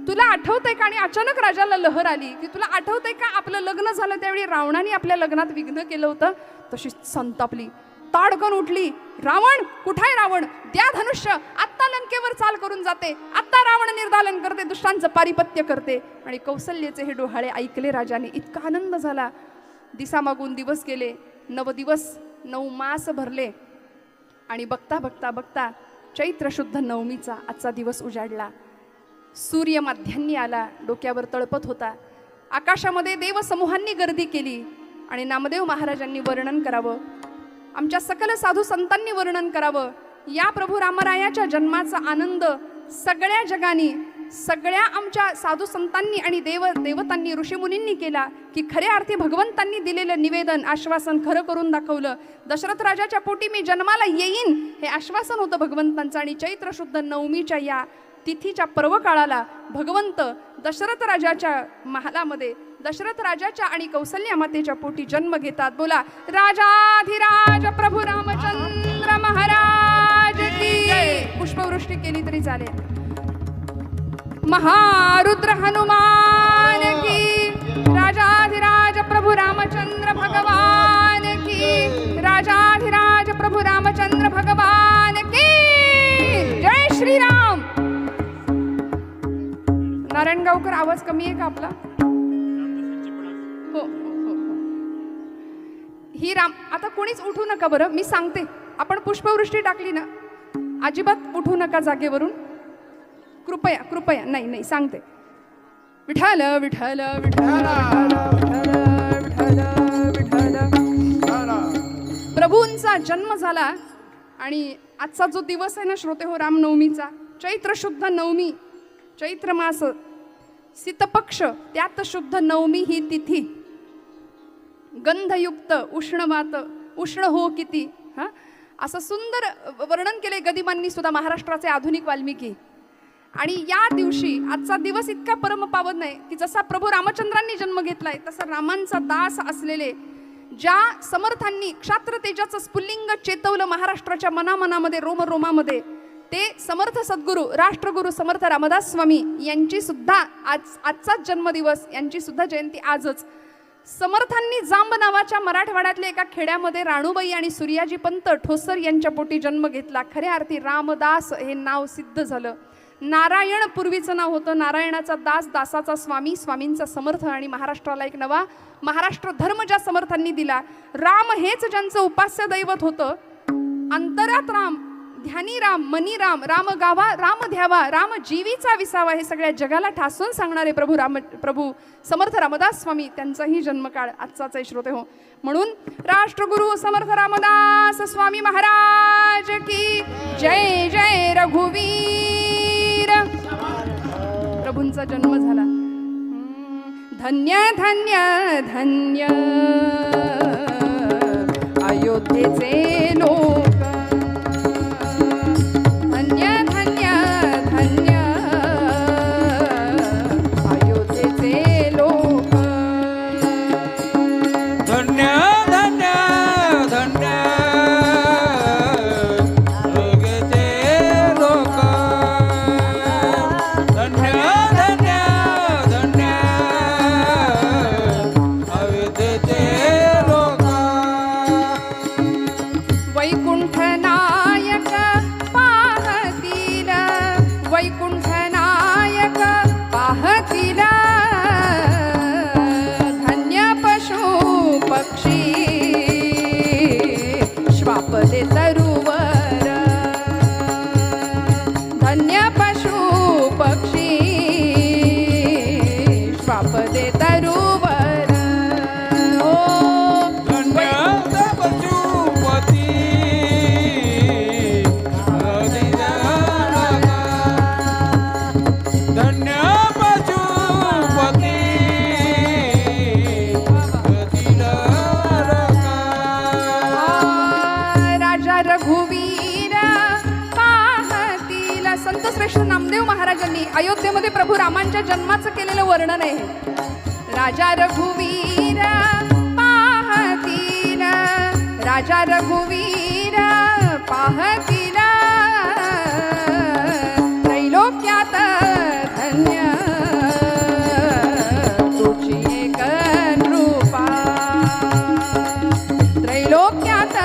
तुला आठवतंय का? आणि अचानक राजाला लहर आली की तुला आठवतंय का आपलं लग्न झालं त्यावेळी रावणाने आपल्या लग्नात विघ्न केलं होतं. तशी संतापली, ताडकन उठली. रावण कुठाय? रावण द्या धनुष्य, आत्ता लंकेवर चाल करून जाते, आत्ता रावण निर्दालन करते, दुष्टांचं पारिपत्य करते. आणि कौसल्येचे हे डोहाळे ऐकले राजाने. इतका आनंद झाला. दिसामागून दिवस गेले. 9 दिवस 9 मास भरले आणि बघता बघता बघता चैत्र शुद्ध नवमीचा आजचा दिवस उजाडला. सूर्य माध्यान्नी आला, डोक्यावर तळपत होता. आकाशामध्ये देवसमूहांनी गर्दी केली आणि नामदेव महाराजांनी वर्णन करावं, आमच्या सकल साधू संतांनी वर्णन करावं या प्रभू रामरायाच्या जन्माचा आनंद सगळ्या जगाने, सगळ्या आमच्या साधू संतांनी आणि देवतांनी, ऋषीमुनींनी केला की खऱ्या अर्थी भगवंतांनी दिलेलं निवेदन, आश्वासन खरं करून दाखवलं. दशरथ राजाच्या पोटी मी जन्माला येईन हे आश्वासन होतं भगवंतांचं. आणि चैत्र शुद्ध नवमीच्या या तिथीच्या पर्व काळाला भगवंत दशरथ राजाच्या महालामध्ये, दशरथ राजाच्या आणि कौसल्या मातेच्या पोटी जन्म घेतात. बोला राजाधिराज प्रभू रामचंद्र महाराज की. पुष्पवृष्टी केली तरी चालेल. महारुद्र हनुमान की. राजाधिराज प्रभू रामचंद्र भगवान की. राजाधिराज प्रभू रामचंद्र भगवान की. जय श्रीराम. नारायणगावकर आवाज कमी आहे का आपला? हो, ही राम. आता कोणीच उठू नका बरं, मी सांगते. आपण पुष्पवृष्टी टाकली ना, अजिबात उठू नका जागेवरून, कृपया कृपया. नाही सांगते. विठ्ठल विठ्ठल विठ्ठल विठ्ठल विठ्ठल विठ्ठल. प्रभूंचा जन्म झाला. आणि आजचा जो दिवस आहे ना श्रोते हो, रामनवमीचा, चैत्र शुद्ध नवमी, चैत्र मास शीतपक्ष, त्यात शुद्ध नवमी ही तिथी, गंधयुक्त उष्णवात, उष्ण हो किती, हा असं सुंदर वर्णन केले गदिमांनी सुद्धा, महाराष्ट्राचे आधुनिक वाल्मिकी. आणि या दिवशी आजचा दिवस इतका परमपावन आहे की जसा प्रभू रामचंद्रांनी जन्म घेतलाय तसा रामांचा दास असलेले ज्या समर्थांनी क्षात्र तेजाचं स्फुल्लिंग चेतवलं महाराष्ट्राच्या मनामनामध्ये, रोमरोमामध्ये, ते समर्थ सद्गुरू राष्ट्रगुरू समर्थ रामदास स्वामी यांची सुद्धा आजचाच जन्मदिवस, यांची सुद्धा जयंती आजच. समर्थांनी जांब नावाच्या मराठवाड्यातल्या एका खेड्यामध्ये राणूबाई आणि सूर्याजी पंत ठोसर यांच्या पोटी जन्म घेतला. खऱ्या अर्थी रामदास हे नाव सिद्ध झालं. नारायण पूर्वीचं नाव होतं. नारायणाचा दास, दासाचा स्वामी, स्वामींचा समर्थ. आणि महाराष्ट्राला एक नवा महाराष्ट्र धर्म ज्या समर्थांनी दिला. राम हेच ज्यांचं उपास्य दैवत होतं. अंतरात राम, ध्यानी राम, मनी राम, राम गावा, राम ध्यावा, राम जीवीचा विसावा, हे सगळ्या जगाला ठासून सांगणारे प्रभू समर्थ रामदास स्वामी, त्यांचाही जन्मकाळ आजचाच आहे श्रोते हो. म्हणून राष्ट्रगुरु समर्थ रामदास स्वामी महाराज की जय. जय रघुवीर. प्रभूंचा जन्म झाला. धन्य धन्य धन्य अयोध्येचे लोक. धन्य धन्य धन्य अयोध्येचे लोक. धन्य धन्य धन्य अयोध्येचे लोक. धन्य धन्य धन्य अयोध्येचे लोक. वैकुंठ नायक पाहतील, वैकुंठ नायक पाहतील. धन्य पशु पक्षी श्वापले तरुवर. धन्य पशु पक्षी श्वापले तरुवर. धन्य पशुपती धन्य पशुपती राजा रघुवीर पाहतील. संत श्रेष्ठ नामदेव महाराजांनी अयोध्येमध्ये प्रभू रामांच्या जन्माचं केलेलं वर्णन आहे हे. राजा रघुवीर पाहतील, राजा रघुवीर पाहतील. त्रैलोक्यात धन्य तुझी एक कृपा. त्रैलोक्यात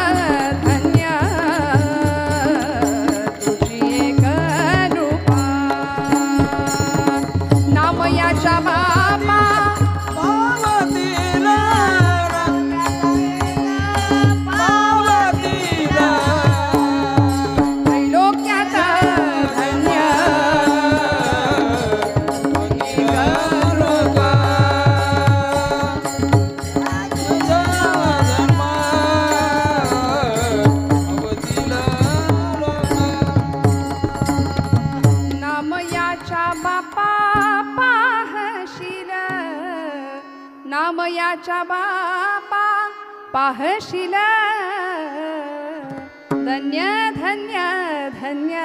धन्य तुझी एक कृपा. नामयाच्या बापा पावतीला पावतीला नामयाच्या बापा पाहशील धन्य धन्य धन्य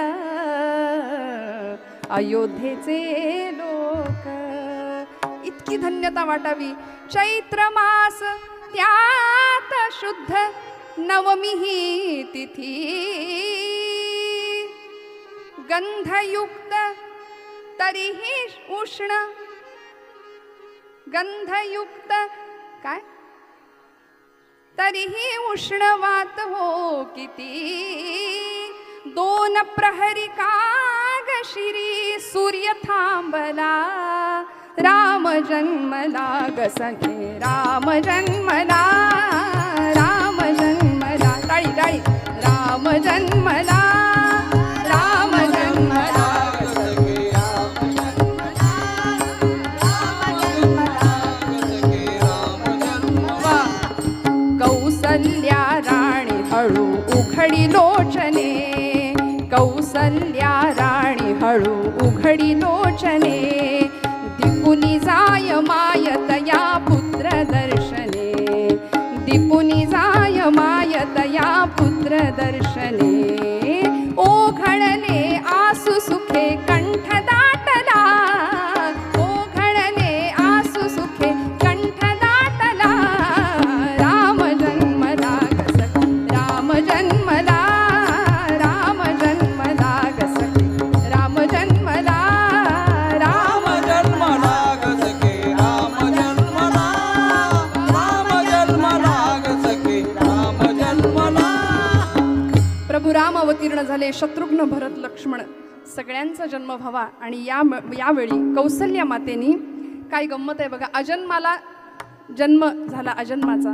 अयोध्येचे लोक. इतकी धन्यता वाटावी. चैत्र मास त्यात शुद्ध नवमी ही तिथी गंधयुक्त तरीही उष्ण गंधयुक्त काय तरीही उष्ण वात हो किती. दोन प्रहरी काग शिरी सूर्य थांबला राम जन्मला ग सखे राम जन्मला राम जन्मला. टाळी टाळी. राम जन्मला राम जन्मला कौसल्या राणी हळू उघडी लोचने कौसल्या राणी हळू उघडी लोचने दिपुनी जाय मायतया पुत्र दर्शने दिपुनी जाय मायतया पुत्र दर्शने ओघळले आसु सुखे कंठ दाटला ओघळले आसु सुखे कंठ दाटला राम जन्मला ग सखे राम जन्मला राम जन्मला ग सखे राम जन्मला राम जन्मला ग सखे राम जन्मला राम जन्मला ग सखे राम जन्मला. प्रभू राम अवतीर्ण झाले. शत्रुघ्न भरत लक्ष्मण सगळ्यांचा जन्म व्हावा. आणि यावेळी कौसल्या मातेनी काय गंमत आहे बघा. अजन्माला जन्म झाला अजन्माचा.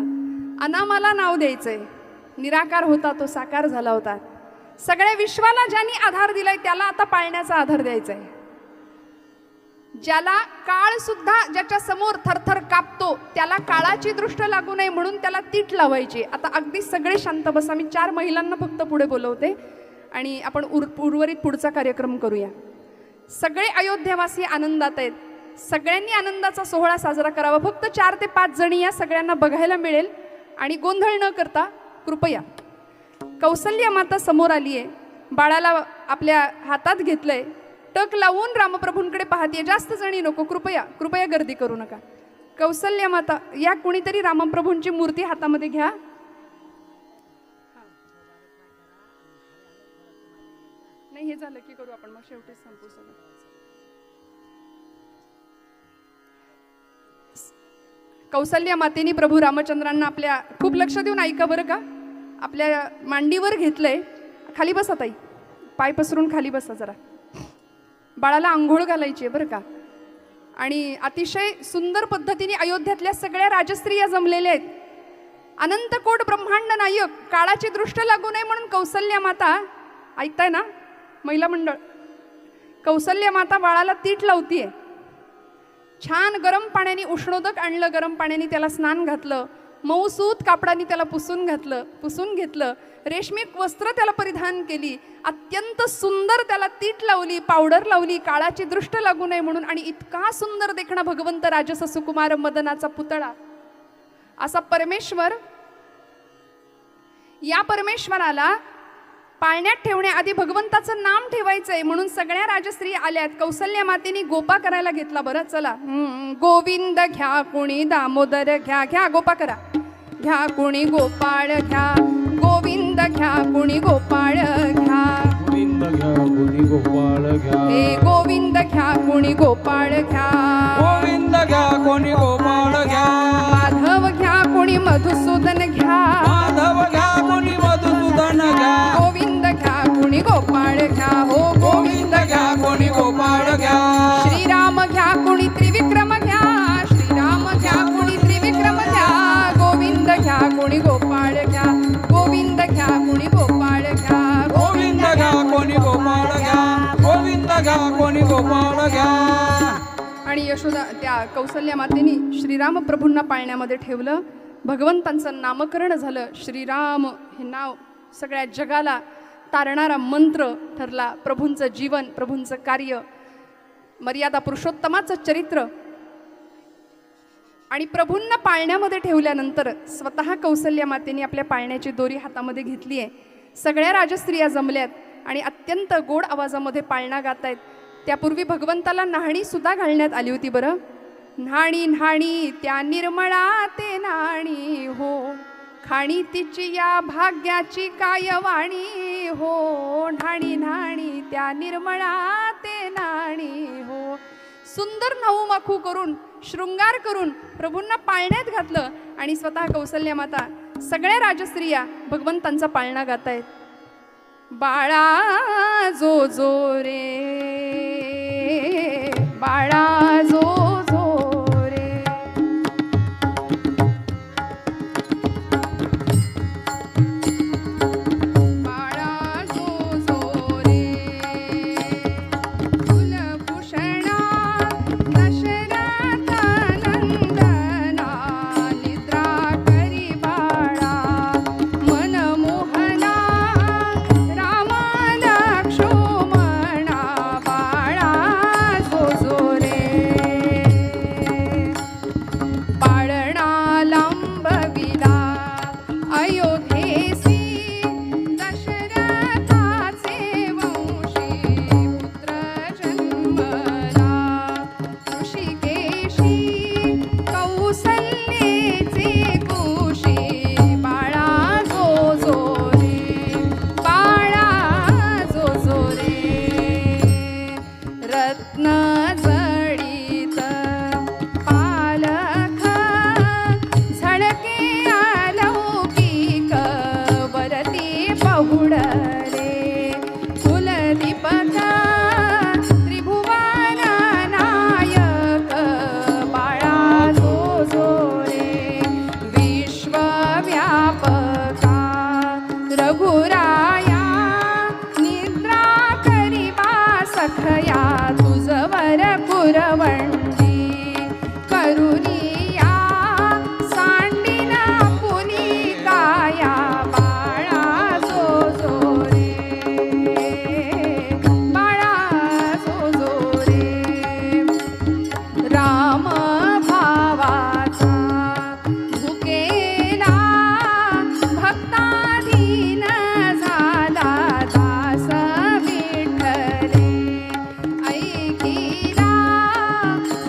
अनामाला नाव द्यायचंय. निराकार होता तो साकार झाला होता. सगळ्या विश्वाला ज्यांनी आधार दिलाय त्याला आता पाळण्याचा आधार द्यायचा आहे. ज्याला काळ सुद्धा ज्याच्या समोर थरथर कापतो त्याला काळाची दृष्ट लागू नये म्हणून त्याला तीट लावायची. आता अगदी सगळे शांत बसा. मी 4 महिलांना फक्त पुढे बोलवते आणि आपण उर्वरित पुढचा कार्यक्रम करूया. सगळे अयोध्यावासी आनंदात आहेत. सगळ्यांनी आनंदाचा सोहळा साजरा करावा. फक्त 4 ते 5 जणी या सगळ्यांना बघायला मिळेल आणि गोंधळ न करता कृपया. कौसल्या माता समोर आली आहे. बाळाला आपल्या हातात घेतलंय. टक लावून रामप्रभूंकडे पाहते. जास्त जणी नको. कृपया कृपया गर्दी करू नका. कौसल्या माता या कोणीतरी रामप्रभूंची मूर्ती हातामध्ये घ्या. नाही हे झालं की करू आपण मग शेवटी संपू सगळं. कौसल्या मातेनी प्रभू रामचंद्रांना आपल्या खूप लक्ष देऊन ऐका बरं का. आपल्या मांडीवर घेतलंय. खाली बसा ताई. पाय पसरून खाली बसा जरा. बाळाला आंघोळ घालायची आहे बरं का. आणि अतिशय सुंदर पद्धतीने अयोध्यातल्या सगळ्या राजस्त्रिया जमलेल्या आहेत. अनंतकोट ब्रह्मांड नायक काळाची दृष्ट लागू नये म्हणून कौसल्या माता ऐकताय ना महिला मंडळ. कौसल्या माता बाळाला तीट लावतीये. छान गरम पाण्याने उष्णोदक आणलं. गरम पाण्याने त्याला स्नान घातलं. मऊसूत कापडाने त्याला पुसून घेतलं. रेशमी वस्त्र त्याला परिधान केली. अत्यंत सुंदर त्याला तीट लावली. पावडर लावली. काळाची दृष्ट लागू नये म्हणून. आणि इतका सुंदर देखणा भगवंत राजस सुकुमार मदनाचा पुतळा असा परमेश्वर. या परमेश्वराला पाळण्यात ठेवण्याआधी भगवंताचं नाम ठेवायचंय म्हणून सगळ्या राजस्त्री आल्यात. कौसल्या मातेने गोपा करायला घेतला. बरं चला. गोविंद घ्या कुणी दामोदर घ्या. घ्या गोपा करा. घ्या कुणी गोपाळ घ्या. गोविंद घ्या कुणी गोपाळ घ्या. गोविंद घ्या कोणी गोपाळ घ्या. हे गोविंद घ्या कुणी गोपाळ घ्या. गोविंद घ्या कोणी गोपाळ घ्या. माधव घ्या कुणी मधुसूदन घ्या. माधव घ्या कोणी मधुसूदन घ्या. गोविंद घ्या कुणी गोपाळ घ्या. हो गोविंद घ्या कोणी गोपाळ घ्या. श्रीराम घ्या कुणी त्रिविक्रम घ्या. श्रीराम घ्या कुणी त्रिविक्रम घ्या. गोविंद घ्या कुणी गोपाळ घ्या. गोविंद घ्या कुणी गोपाळ घ्या. गोविंद घ्या कोणी गोपाळ घ्या. गोविंद घ्या कोणी गोपाळ घ्या. आणि यशोदा त्या कौसल्या मातेनी श्रीराम प्रभूंना पाळण्यामध्ये ठेवलं. भगवंतांचं नामकरण झालं. श्रीराम हे नाव सगळ्या जगाला तारणारा मंत्र ठरला. प्रभूंचं जीवन, प्रभूंचं कार्य, मर्यादा पुरुषोत्तमाचं चरित्र आणि प्रभूंना पाळण्यामध्ये ठेवल्यानंतर स्वतः कौसल्या मातेने आपल्या पाळण्याची दोरी हातामध्ये घेतली आहे. सगळ्या राजस्त्रिया जमल्यात आणि अत्यंत गोड आवाजामध्ये पाळणा गातायत. त्यापूर्वी भगवंताला न्हाणी सुद्धा घालण्यात आली होती. बरं, न्हाणी न्हाणी त्या निर्मळा ते नाणी हो, खाणी तिची या भाग्याची काय वाणी हो, न्हाणी न्हाणी त्या निर्मळा ते नाणी हो. सुंदर नऊ माखू करून शृंगार करून प्रभूंना पाळण्यात घातलं आणि स्वतः कौसल्या माता सगळ्या राजस्त्रिया भगवंतांचा पाळणा गातायत. बाळा जो जो रे, बाळा जो जो रे, बाळा जो जो रे, कुलभूषणा दशरथा नंदना, निद्रा करी बाळा मनमोहना, रामा लक्ष्मणा, बाळा जो जो रे, पाळणा लांबविला अयोध्येसी, दशरथाचे वंशी पुत्र जन्मला, ऋषिकेशी कौसल्येचे कुशी, बाळा जो जो रे, बाळा जो जो रे, रत्न जडित पालख, झळके अलौकिक वरती पहुडले, कुलदीपक त्रिभुवन नायक, बाळा जो जो रे, विश्वव्यापका रघुराया, निद्रा करिबा सखया, तुझवर कुरवंडी करुनिया, सांडिना पुनी काया, बाळा जो जो रे, बाळा जो जो रे. राम भावाचा भुकेला भक्ताधीन झाला, दास विठ्ठले ऐकिला,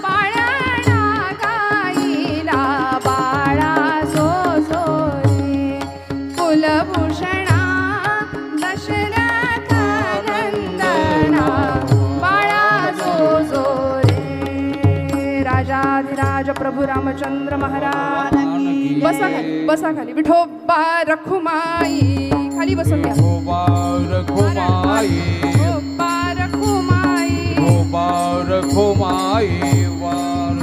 पाळणा गाईला, बाळा जो जो रे, कुलभूषणा दशरथ नंदना, बाळा जो जो रे. राजाधिराज प्रभू रामचंद्र महाराज, बसा खाली, बसा खाली. विठोबा रखुमाई, खाली बसून घ्या. विठोबा रखुमाई, विठोबा रखुमाई, विठोबा रखुमाई वार,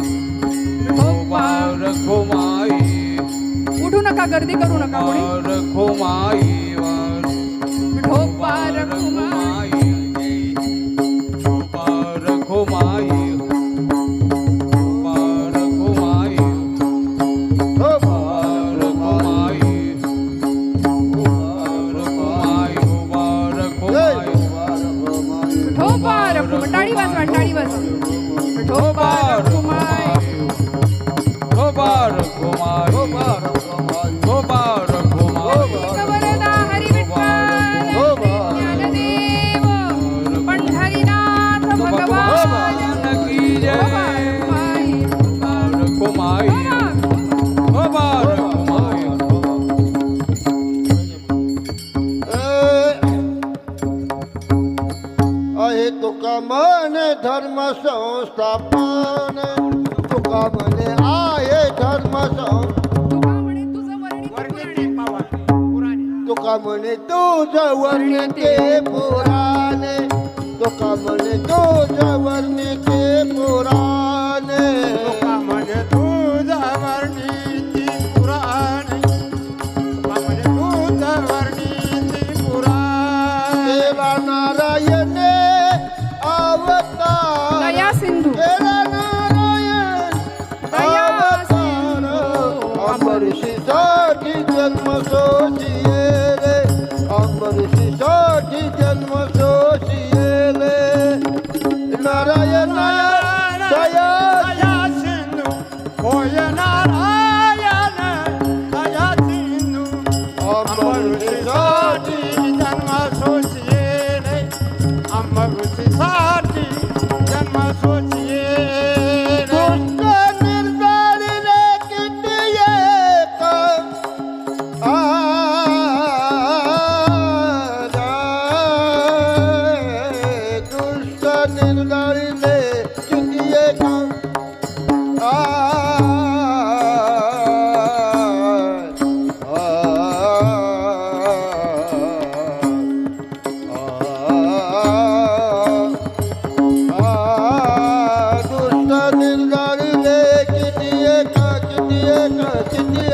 विठोबा रखुमाई, उठू नका, गर्दी करू नका कोणी. रखुमाई वार, विठोबा रखुमाई, विठोबा रखुमाई, विठोबा रखुमाई, हो रखुमाई, रखुमाई, रखुमाई, विठोबा रखुमाई. टाळी वाजवा, टाळी वाजवा. विठोबा रखुमाई, विठोबा रखुमाई, विठोबा रखुमाई, वरदा हरी विठ्ठल, ज्ञानदेव पंढरीनाथ भगवान की जय. रखुमाई. रखुमाई, विठोबा रखुमाई. आहे तुका म्हणे धर्म संस्थापन, तुका म्हणे आहे धर्म तुका म्हणे तुझं वर्णित पुराणे, तुका म्हणे तुझ वर्णिते पुराणे, तुका म्हणे तुझ वर्णिते पुराणे, तुका म्हणजे तुझा वर्णिती पुराणे, तुका म्हणजे तुझा वर्णिती पुराणे. तेरा नारायणे अवतार, दया सिंधू, तेरा नारायण अवतार, अंबरीषीसाठी जन्म सोशिये, अंबरीषीसाठी जन्म सोशिये. नारायण दया सिंधू होय नारायण दया सिंधू अंबऋषीसाठी जन्म सोशिये अंबऋषीसाठी जन्म सोशिये दुष्ट निर्दारिले किती एक दुष्ट निर्दारिले किती एक दुष्ट निर्दारिले किती एक किती एक किती एक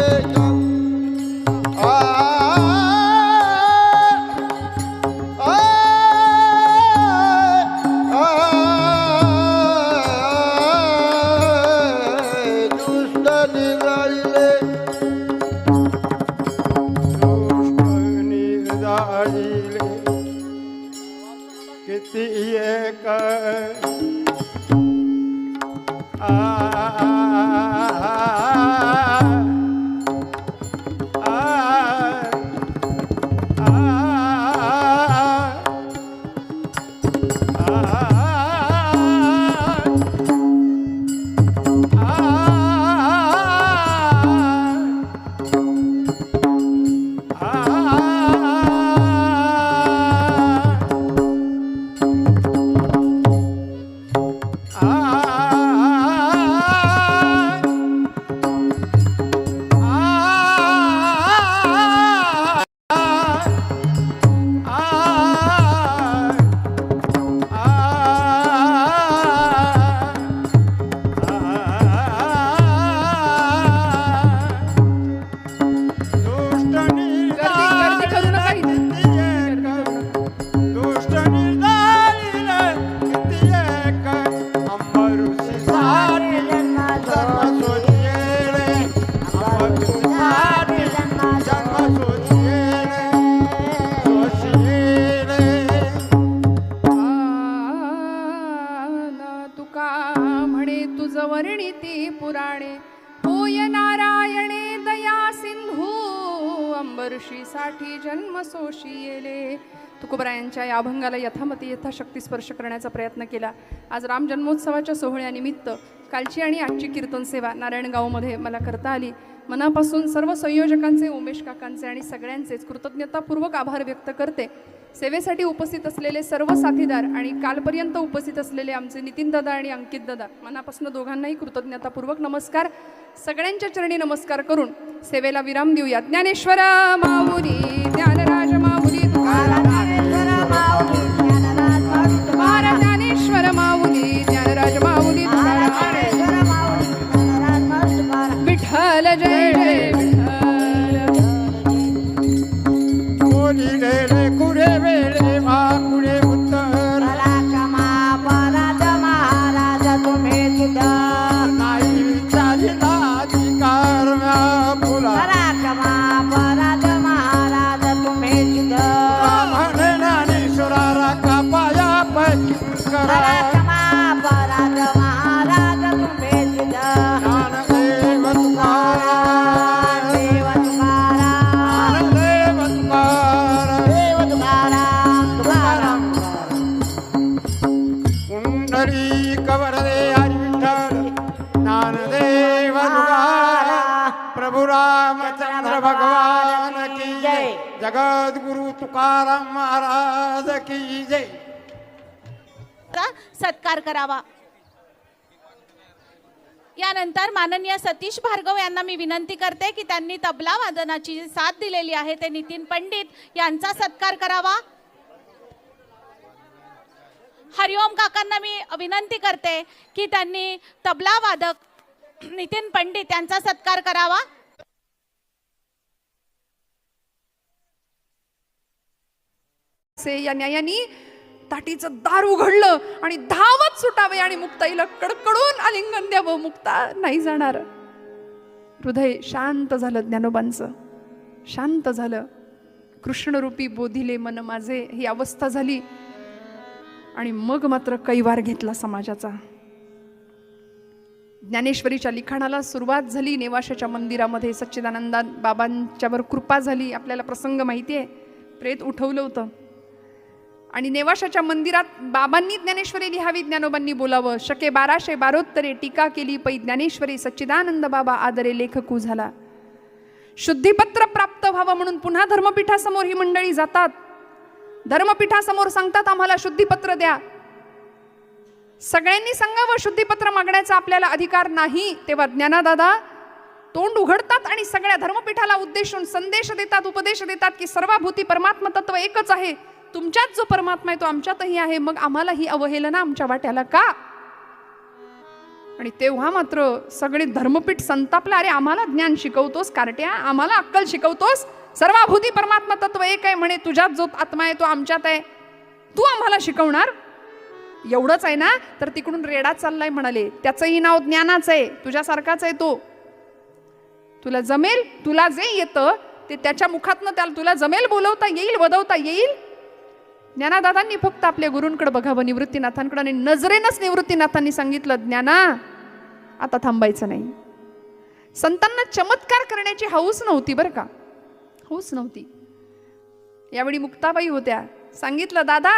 दुष्ट निर्दारिले निर्दारिले किती एक गर्दी करू नका इथे. दुष्ट निर्दारिले किती एक अंबऋषीसाठी जन्म सोशिये अंबऋषीसाठी जन्म सोशिये तुका म्हणे तुझ वर्णिती पुराणे होय नारायणे दया सिंधू अंबऋषीसाठी जन्म सोशियेले. तुकोबरायांच्या या अभंगाला यथामती यथाशक्ती स्पर्श करण्याचा प्रयत्न केला. आज राम जन्मोत्सवाच्या सोहळ्यानिमित्त कालची आणि आजची कीर्तन सेवा नारायणगावमध्ये मला करता आली. मनापासून सर्व संयोजकांचे, उमेश काकांचे आणि सगळ्यांचेच कृतज्ञतापूर्वक आभार व्यक्त करते. सेवेसाठी उपस्थित असलेले सर्व साथीदार आणि कालपर्यंत उपस्थित असलेले आमचे नितीन दादा आणि अंकित दादा, मनापासून दोघांनाही कृतज्ञतापूर्वक नमस्कार. सगळ्यांच्या चरणी नमस्कार करून सेवेला विराम देऊया. ज्ञानेश्वर माऊली, ज्ञानराज माऊली तुकाराम, ज्ञानेश्वर माऊली, ज्ञानराज माऊली तुकाराम, विठ्ठल जय जय विठ्ठल. बोलिलेले कुडे वेळे मा कुडे उत्तर नाही चालिला अधिकार फुला म्हणे ज्ञानेश्वरा का पाया करा ज्ञानदेव तुकाराम पुंडरी कवरदे हरी विठ्ठल ज्ञानदेव तुकाराम प्रभु रामचंद्र भगवान की जय. जगद्गुरु तुकाराम महाराज की जय. सत्कार करावा. यानंतर माननीय सतीश भार्गव यांना मी विनंती करते की त्यांनी तबला वादनाची साथ दिलेली आहे ते नितीन पंडित यांचा सत्कार करावा. हरिओम काकांना मी विनंती करते की त्यांनी तबला वादक नितीन पंडित यांचा सत्कार करावा. या न्यायानी ताटीचं दार उघडलं आणि धावत सुटावे आणि मुक्ताईला कडकडून आलिंगन द्यावं. मुक्ता नाही जाणार. हृदय शांत झालं, ज्ञानोबांचं शांत झालं. कृष्णरूपी बोधिले मन माझे ही अवस्था झाली. आणि मग मात्र कैवार घेतला समाजाचा. ज्ञानेश्वरीच्या लिखाणाला सुरुवात झाली. नेवाशाच्या मंदिरामध्ये सच्चिदानंद बाबांच्यावर कृपा झाली. आपल्याला प्रसंग माहिती आहे, प्रेत उठवलं होतं आणि नेवाशाच्या मंदिरात बाबांनी ज्ञानेश्वरी लिहावी, ज्ञानोबांनी बोलावं. शके 1272 टीका केली पै ज्ञानेश्वरी, सच्चिदानंद बाबा आदरे लेखकू झाला. शुद्धिपत्र प्राप्त व्हावं म्हणून पुन्हा धर्मपीठासमोर ही मंडळी जातात. धर्मपीठासमोर सांगतात आम्हाला शुद्धिपत्र द्या. सगळ्यांनी सांगावं शुद्धिपत्र मागण्याचा आपल्याला अधिकार नाही. तेव्हा ज्ञानादादा तोंड उघडतात आणि सगळ्या धर्मपीठाला उद्देशून संदेश देतात, उपदेश देतात की सर्वभूती परमात्मा तत्व एकच आहे. तुमच्यात जो परमात्मा आहे तो आमच्यातही आहे. मग आम्हाला ही अवहेलना आमच्या वाट्याला का? आणि तेव्हा मात्र सगळे धर्मपीठ संतापला. अरे आम्हाला ज्ञान शिकवतोस कार्ट्या, आम्हाला अक्कल शिकवतोस? सर्वभूती परमात्मा तत्व एक आहे म्हणे, तुझ्यात जो आत्मा आहे तो आमच्यात आहे, तू आम्हाला शिकवणार? एवढंच आहे ना? तर तिकडून रेडा चाललाय म्हणाले. त्याचंही नाव ज्ञानाच आहे, तुझ्यासारखाच आहे तो. तुला जमेल, तुला जे येतं ते त्याच्या मुखातनं त्याला तुला जमेल बोलवता येईल, वदवता येईल. ज्ञानादादांनी फक्त आपल्या गुरूंकडे बघावं, निवृत्तीनाथांकडे. आणि नजरेनच निवृत्तीनाथांनी सांगितलं, ज्ञाना आता थांबायचं नाही. संतांना चमत्कार करण्याची हौस नव्हती बरं का, हौस नव्हती. यावेळी मुक्ताबाई होत्या. सांगितलं दादा,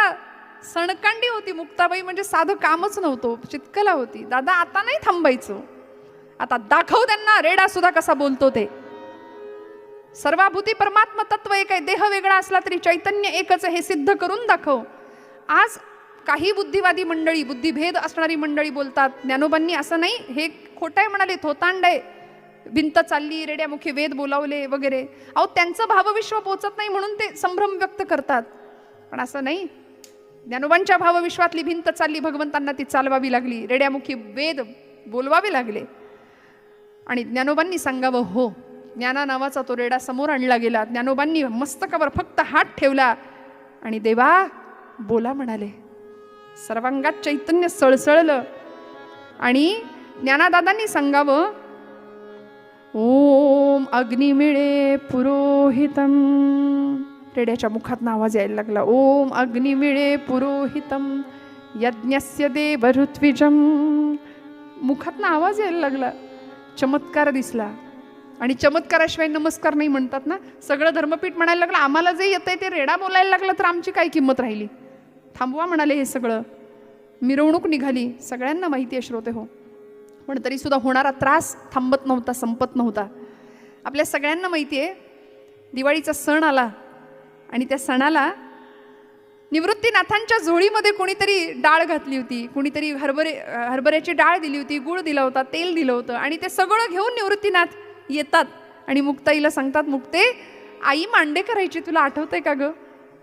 सणकांडी होती मुक्ताबाई, म्हणजे साधं कामच नव्हतं, चितकला होती. दादा आता नाही थांबायचं, आता दाखव त्यांना रेडा सुद्धा कसा बोलतो ते. सर्वभूती परमात्मा तत्व एक आहे, देह वेगळा असला तरी चैतन्य एकच आहे, हे सिद्ध करून दाखव. आज काही बुद्धिवादी मंडळी, बुद्धिभेद असणारी मंडळी बोलतात ज्ञानोबांनी असं नाही, हे खोटं आहे म्हणाले, थोतांड आहे, भिंत चालली, रेड्यामुखी वेद बोलावले वगैरे. अहो त्यांचं भावविश्व पोचत नाही म्हणून ते संभ्रम व्यक्त करतात, पण असं नाही. ज्ञानोबांच्या भावविश्वातली भिंत चालली, भगवंतांना ती चालवावी लागली, रेड्यामुखी वेद बोलवावे लागले. आणि ज्ञानोबांनी सांगावं, हो ज्ञाना नावाचा तो रेडा समोर आणला गेला. ज्ञानोबांनी मस्तकावर फक्त हात ठेवला आणि देवा बोला म्हणाले. सर्वांगात चैतन्य सळसळलं आणि ज्ञानादादांनी सांगावं, ओम अग्निमिळे पुरोहितम. रेड्याच्या मुखातनं आवाज यायला लागला, ओम अग्निमिळे पुरोहितम यज्ञस्य देव ऋत्विजम. मुखातनं आवाज यायला लागला, चमत्कार दिसला. आणि चमत्काराशिवाय नमस्कार नाही म्हणतात ना. सगळं धर्मपीठ म्हणायला लागलं, आम्हाला जे येतंय ते रेडा बोलायला लागलं तर आमची काय किंमत राहिली? थांबवा म्हणाले हे सगळं. मिरवणूक निघाली, सगळ्यांना माहिती आहे श्रोते हो, पण तरी सुद्धा होणारा त्रास थांबत नव्हता, संपत नव्हता. आपल्या सगळ्यांना माहिती आहे, दिवाळीचा सण आला आणि त्या सणाला निवृत्तीनाथांच्या झोळीमध्ये कोणीतरी डाळ घातली होती, कोणीतरी हरभऱ्याची डाळ दिली होती, गुळ दिला होता, तेल दिलं होतं. आणि ते सगळं घेऊन निवृत्तीनाथ येतात आणि मुक्ताईला सांगतात, मुक्ते आई मांडे करायची, तुला आठवतंय का ग?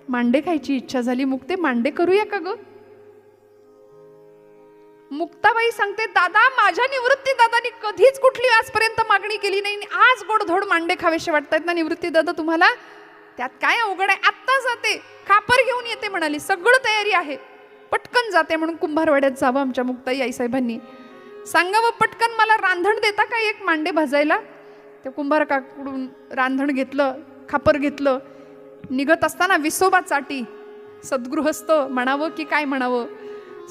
मांडे खायची इच्छा झाली मुक्ते, मांडे करूया का ग? मुक्ताबाई सांगते, दादा माझ्या निवृत्ती दादानी कधीच कुठली आजपर्यंत मागणी केली नाही, आज गोडधोड मांडे खावेसे वाटतायत ना निवृत्ती दादा तुम्हाला? त्यात काय अवघड आहे, आत्ता जाते, खापर घेऊन येते म्हणाली, सगळं तयारी आहे, पटकन जाते. म्हणून कुंभारवाड्यात जावं आमच्या मुक्ताई आईसाहेबांनी. सांगावं पटकन मला रांधण देता का एक मांडे भाजायला? त्या कुंभारकाकडून रांधण घेतलं, खापर घेतलं. निघत असताना विसोबा चाटी, सद्गृहस्थ म्हणावं की काय म्हणावं,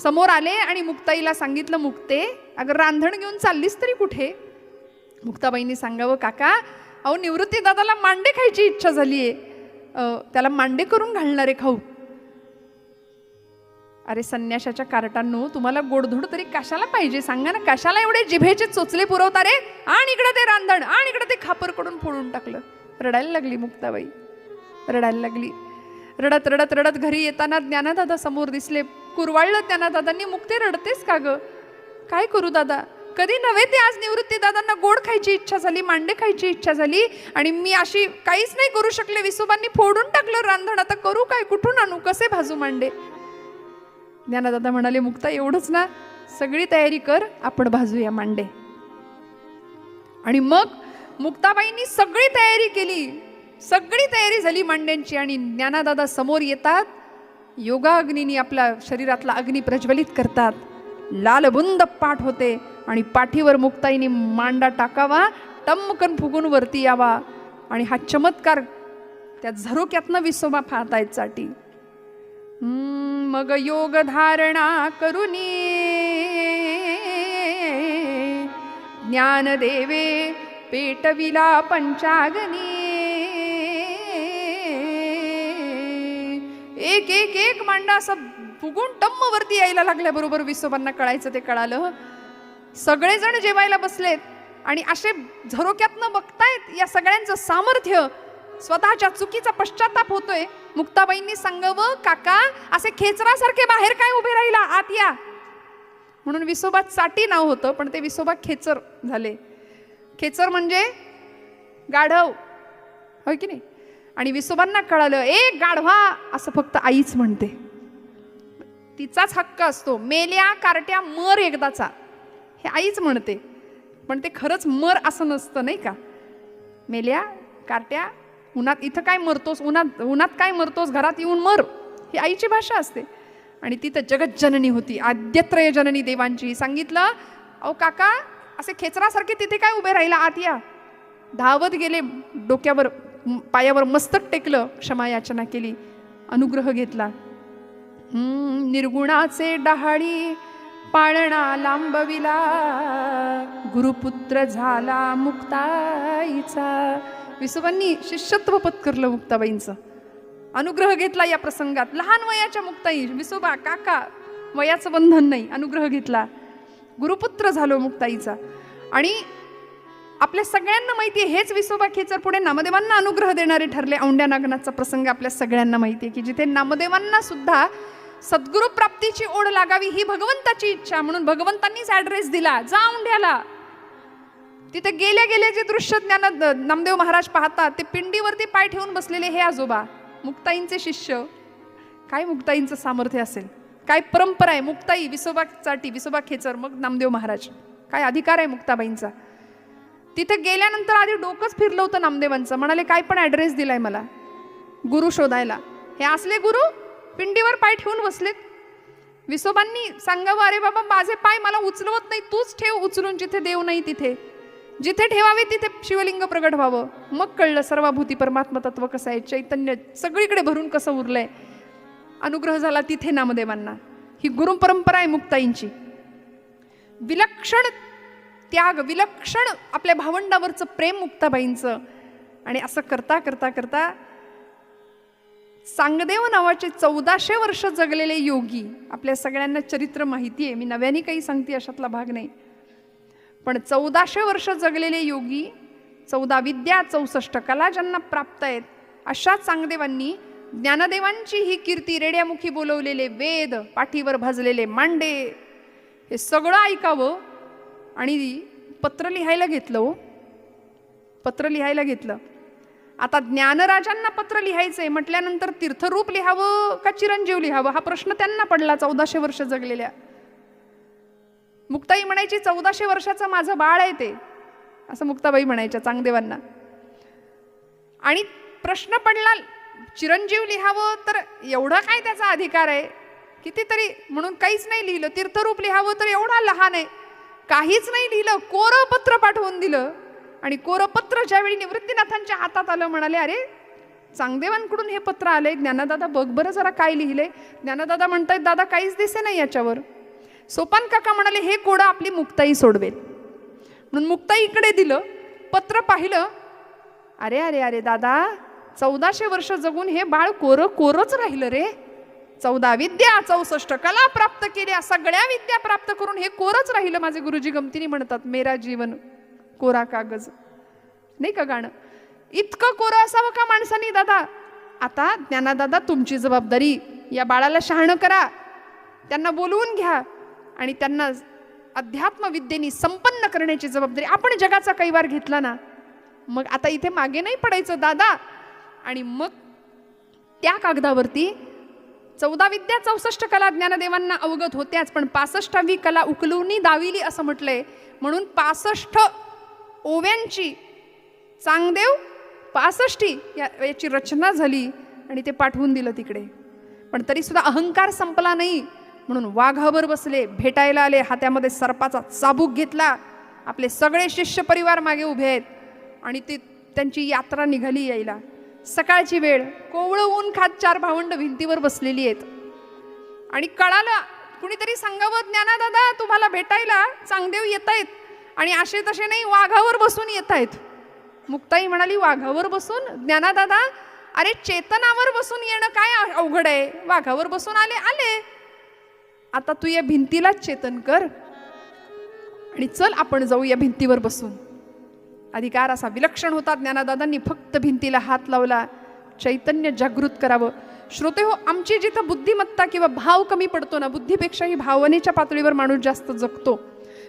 समोर आले आणि मुक्ताईला सांगितलं, मुक्ते अगं रांधण घेऊन चाललीस तरी कुठे? मुक्ताबाईंनी सांगावं, काका अहो निवृत्ती दादाला मांडे खायची इच्छा झालीये, त्याला मांडे करून घालणारे खाऊ. अरे संन्याशाच्या कार्टांनो, तुम्हाला गोडधोड तरी कशाला पाहिजे सांगा ना, कशाला एवढे जिभेचे चोचले पुरवता रे? आणि इकडे ते रांधण, आणि इकडे ते खापर कडून फोडून टाकलं. रडायला लागली मुक्ताबाई, रडायला लागली. रडत रडत रडत घरी येताना ज्ञानादादा समोर दिसले. कुरवाळलं ज्ञानादादांनी, मुक्ते रडतेस का ग? काय करू दादा, कधी नव्हे ते आज निवृत्ती दादांना गोड खायची इच्छा झाली, मांडे खायची इच्छा झाली आणि मी अशी काहीच नाही करू शकले. विसोबांनी फोडून टाकलं रांधण, आता करू काय, कुठून आणू, कसे भाजू मांडे? ज्ञानदादा म्हणाले, मुक्ता एवढंच ना, सगळी तयारी कर, आपण भाजूया मांडे. आणि मग मुक्ताबाईंनी सगळी तयारी केली, सगळी तयारी झाली मांड्यांची. आणि ज्ञानदादा समोर येतात, योगाग्नीनी आपल्या शरीरातला अग्नी प्रज्वलित करतात, लालबुंद पाठ होते आणि पाठीवर मुक्ताईनी मांडा टाकावा, टमकन फुगून वरती यावा आणि हा चमत्कार त्या झरोक्यातनं विसोबा पाहतायत साठी. मग योग धारणा करुनी ज्ञानदेवे पेटविला पंचाग्नी. एक एक एक मांडा असं फुगून टम्म वरती यायला लागल्याबरोबर विसोबांना कळायचं ते कळालं. सगळेजण जेवायला बसलेत आणि असे झरोक्यातनं बघतायत या सगळ्यांचं सामर्थ्य. स्वतःच्या चुकीचा पश्चाताप होतोय. मुक्ताबाईंनी सांगावं, काका असे खेचरासारखे बाहेर काय उभे राहिला, आत या. म्हणून विसोबा चाटी नाव होतं, पण ते विसोबा खेचर झाले. खेचर म्हणजे गाढव, होय की नाही. आणि विसोबांना कळालं, ए गाढवा असं फक्त आईच म्हणते, तिचाच हक्क असतो. मेल्या कारट्या मर एकदाचा, हे आईच म्हणते. पण ते खरंच मर असं नसतं, नाही का. मेल्या कारट्या, उन्हात इथं काय मरतोस, उन्हात काय मरतोस, घरात येऊन मर, ही आईची भाषा असते. आणि ती तर जगज्जननी होती, आद्यत्रय जननी देवांची. सांगितलं, अहो काका असे खेचरासारखे तिथे काय उभे राहिला, आत या. धावत गेले, डोक्यावर पायावर मस्तक टेकलं, क्षमा याचना केली, अनुग्रह घेतला. निर्गुणाचे डहाळी पाळणा लांबविला, गुरुपुत्र झाला मुक्ताईचा. विसोबांनी शिष्यत्व पत्करलं मुक्ताबाईंचं, अनुग्रह घेतला या प्रसंगात. लहान वयाच्या मुक्ताई, विसोबा काका, वयाचं बंधन नाही, अनुग्रह घेतला, गुरुपुत्र झालो मुक्ताईचा. आणि आपल्या सगळ्यांना माहिती आहे, हेच विसोबा खेचर पुढे नामदेवांना अनुग्रह देणारे ठरले. औंड्या नागनाथचा प्रसंग आपल्या सगळ्यांना माहिती आहे, की जिथे नामदेवांना सुद्धा सद्गुरु प्राप्तीची ओढ लागावी ही भगवंताची इच्छा, म्हणून भगवंतांनीच ऍड्रेस दिला, जा औंढ्याला. तिथे गेल्या गेल्या जे दृश्य नामदेव महाराज पाहतात, ते पिंडीवरती पाय ठेवून बसलेले हे आजोबा, मुक्ताईंचे शिष्य. काय मुक्ताईंचं सामर्थ्य असेल, काय परंपरा आहे. मुक्ताई, विसोबा चाटी, विसोबा खेचर, मग नामदेव महाराज, काय अधिकार आहे मुक्ताबाईंचा. तिथे गेल्यानंतर आधी डोकंच फिरलं होतं नामदेवांचं. म्हणाले, काय पण ऍड्रेस दिलाय मला गुरु शोधायला, हे असले गुरु पिंडीवर पाय ठेवून बसलेत. विसोबांनी सांगावं, अरे बाबा माझे पाय मला उचलवत नाही, तूच ठेव उचलून, जिथे देव नाही तिथे, जिथे ठेवावे तिथे शिवलिंग प्रगट व्हावं. मग कळलं सर्वभूती परमात्मा तत्व कसं आहे, चैतन्य सगळीकडे भरून कसं उरलंय. अनुग्रह झाला तिथे नामदेवांना. ही गुरु परंपरा आहे मुक्ताईंची. विलक्षण त्याग, विलक्षण आपल्या भावंडावरचं प्रेम मुक्ताबाईंचं. आणि असं करता करता करता सांगदेव नावाचे 1400 वर्ष जगलेले योगी, आपल्या सगळ्यांना चरित्र माहिती आहे, मी नव्याने काही सांगते अशातला भाग नाही. पण 1400 वर्ष जगलेले योगी, 14 विद्या 64 कला ज्यांना प्राप्त आहेत, अशा चांगदेवांनी ज्ञानदेवांची ही कीर्ती, रेड्यामुखी बोलवलेले वेद, पाठीवर भाजलेले मांडे, हे सगळं ऐकावं. आणि पत्र लिहायला घेतलं. हो, पत्र लिहायला घेतलं. आता ज्ञानराजांना पत्र लिहायचंय म्हटल्यानंतर तीर्थरूप लिहावं का चिरंजीव लिहावं, हा प्रश्न त्यांना पडला. 1400 वर्ष जगलेल्या मुक्ताई म्हणायची, 1400 वर्षाचं माझं बाळ आहे ते, असं मुक्ताबाई म्हणायच्या चांगदेवांना. आणि प्रश्न पडला, चिरंजीव लिहावं तर एवढा काय त्याचा अधिकार आहे, कितीतरी, म्हणून काहीच नाही लिहिलं. तीर्थरूप लिहावं तर एवढा लहान आहे, काहीच नाही लिहिलं. कोरं पत्र पाठवून दिलं. आणि कोरं पत्र ज्यावेळी निवृत्तीनाथांच्या हातात आलं, म्हणाले, अरे चांगदेवांकडून हे पत्र आलंय, ज्ञानदादा बघ बरं जरा काय लिहिलंय. ज्ञानदादा म्हणतायत, दादा काहीच दिसे नाही याच्यावर. सोपान काका म्हणाले, हे कोडं आपली मुक्ताई सोडवेल. म्हणून मुक्ताईकडे दिलं, पत्र पाहिलं. अरे अरे अरे दादा, 1400 वर्ष जगून हे बाळ कोरं कोरंच राहिलं रे. 14 विद्या 64 कला प्राप्त केल्या, सगळ्या विद्या प्राप्त करून हे कोरंच राहिलं. माझे गुरुजी गमतीने म्हणतात, मेरा जीवन कोरा कागज, नाही का गाणं. इतकं कोरं असावं का माणसानी दादा. आता ज्ञानादादा तुमची जबाबदारी, या बाळाला शहाणं करा, त्यांना बोलवून घ्या आणि त्यांना अध्यात्म विद्येने संपन्न करण्याची जबाबदारी. आपण जगाचा कैवार घेतला ना, मग आता इथे मागे नाही पडायचं दादा. आणि मग त्या कागदावरती 14 विद्या 64 कला ज्ञानदेवांना अवगत होत्याच, पण 65वी कला उकलूनी दाविली असं म्हटलंय. म्हणून 65 ओव्यांची चांगदेव 65 याची रचना झाली आणि ते पाठवून दिलं तिकडे. पण तरी सुद्धा अहंकार संपला नाही, म्हणून वाघावर बसले, भेटायला आले, हातामध्ये सर्पाचा चाबूक घेतला. आपले सगळे शिष्य परिवार मागे उभे आहेत आणि ती त्यांची यात्रा निघाली यायला. सकाळची वेळ, कोवळं ऊन खात 4 भावंड भिंतीवर बसलेली आहेत. आणि कळालं, कुणीतरी सांगावं, ज्ञानादादा तुम्हाला भेटायला चांगदेव येत आहेत. आणि असे तसे नाही, वाघावर बसून येत आहेत. मुक्ताई म्हणाली, वाघावर बसून? ज्ञानादादा, अरे चेतनावर बसून येणं काय अवघड आहे, वाघावर बसून आले. आता तू या भिंतीलाच चेतन कर आणि चल आपण जाऊ या भिंतीवर बसून. अधिकार असा विलक्षण होता. ज्ञानदादांनी फक्त भिंतीला हात लावला, चैतन्य जागृत करावं. श्रोते हो, आमची जिथं बुद्धिमत्ता किंवा भाव कमी पडतो ना, बुद्धीपेक्षाही भावनेच्या पातळीवर माणूस जास्त जगतो.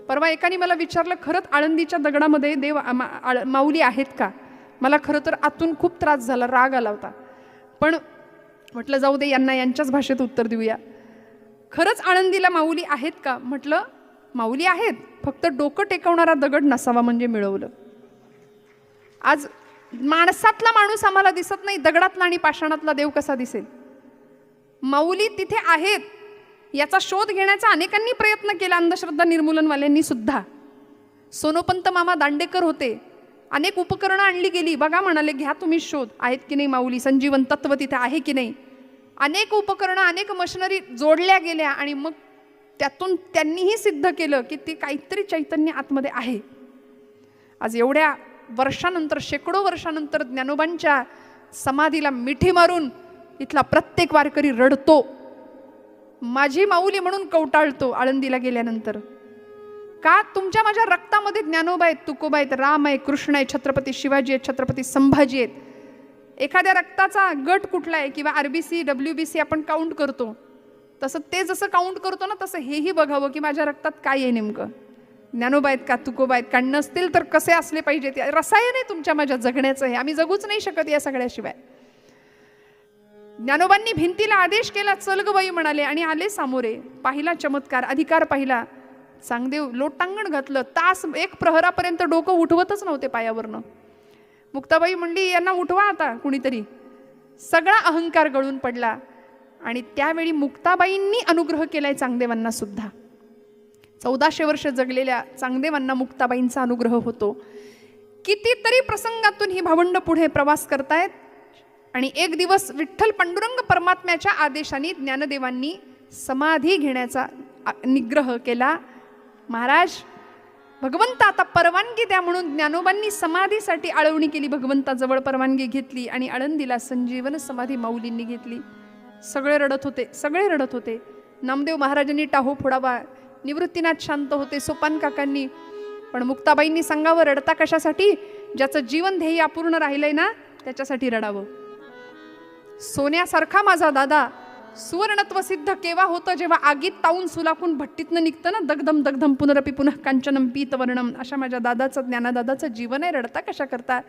परवा एकाने मला विचारलं, खरंच आळंदीच्या दगडामध्ये देव माऊली आहेत का? मला खरं तर आतून खूप त्रास झाला, राग आला होता. पण म्हटलं जाऊ दे, यांना यांच्याच भाषेत उत्तर देऊया. खरंच आळंदीला माऊली आहेत का? म्हटलं माऊली आहेत, फक्त डोकं टेकवणारा दगड नसावा म्हणजे मिळवलं. आज माणसातला माणूस आम्हाला दिसत नाही, दगडातला आणि पाषाणातला देव कसा दिसेल? माऊली तिथे आहेत याचा शोध घेण्याचा अनेकांनी प्रयत्न केला, अंधश्रद्धा निर्मूलनवाल्यांनी सुद्धा. सोनोपंत मामा दांडेकर होते, अनेक उपकरणं आणली गेली. बघा म्हणाले, घ्या तुम्ही शोध, आहेत की नाही माऊली, संजीवन तत्व तिथे आहे की नाही. अनेक उपकरणं, अनेक मशिनरी जोडल्या गेल्या आणि मग त्यातून त्यांनीही सिद्ध केलं की ते काहीतरी चैतन्य आतमध्ये आहे. आज एवढ्या वर्षानंतर, शेकडो वर्षानंतर ज्ञानोबांच्या समाधीला मिठी मारून इथला प्रत्येक वारकरी रडतो, माझी माऊली म्हणून कवटाळतो आळंदीला गेल्यानंतर. का? तुमच्या माझ्या रक्तामध्ये ज्ञानोबा आहेत, तुकोबा आहेत, राम आहे, कृष्ण आहे, छत्रपती शिवाजी आहेत, छत्रपती संभाजी आहेत. एखाद्या रक्ताचा गट कुठला आहे किंवा RBC WBC आपण काउंट करतो, तसं ते जसं काउंट करतो ना, तसं हेही बघावं की माझ्या रक्तात काय आहे नेमकं. ज्ञानोबा आहेत का, तुकोबा आहेत का? नसतील तर कसे असले पाहिजे? ते रसायन आहे तुमच्या माझ्या जगण्याचं, हे आम्ही जगूच नाही शकत या सगळ्याशिवाय. ज्ञानोबांनी भिंतीला आदेश केला, चल ग बाई म्हणाले, आणि आले सामोरे. पाहिला चमत्कार, अधिकार पाहिला. चांगदेव लोटांगण घातलं, तास 1 प्रहरापर्यंत डोकं उठवतच नव्हते पायावरनं. मुक्ताबाई म्हणली, यांना उठवा आता कुणीतरी. सगळा अहंकार गळून पडला आणि त्यावेळी मुक्ताबाईंनी अनुग्रह केलाय चांगदेवांना सुद्धा. 1400 वर्ष जगलेल्या चांगदेवांना मुक्ताबाईंचा अनुग्रह होतो. कितीतरी प्रसंगातून ही भावंड पुढे प्रवास करतायत आणि एक दिवस विठ्ठल पांडुरंग परमात्म्याच्या आदेशाने ज्ञानदेवांनी समाधी घेण्याचा निग्रह केला. महाराज, भगवंत आता परवानगी द्या म्हणून ज्ञानोबांनी समाधीसाठी आळवणी केली. भगवंताजवळ परवानगी घेतली आणि आळंदीला संजीवन समाधी माऊलींनी घेतली. सगळे रडत होते, सगळे रडत होते. नामदेव महाराजांनी टाहो फोडावा, निवृत्तीनाथ शांत होते, सोपान काकांनी. पण मुक्ताबाईंनी सांगावं, रडता कशासाठी? ज्याचं जीवन ध्येय अपूर्ण राहिलंय ना, त्याच्यासाठी रडावं. सोन्यासारखा माझा दादा सुवर्णत्व सिद्ध केव्हा होतं? जेव्हा आगीत तावून सुलाखून भट्टीतनं निघतं ना, दगदम दगदम पुनरपी पुनः कांचनम पीतवर्णम. अशा माझ्या दादाचं, ज्ञानदादाचं जीवन आहे. रडता कशा करता?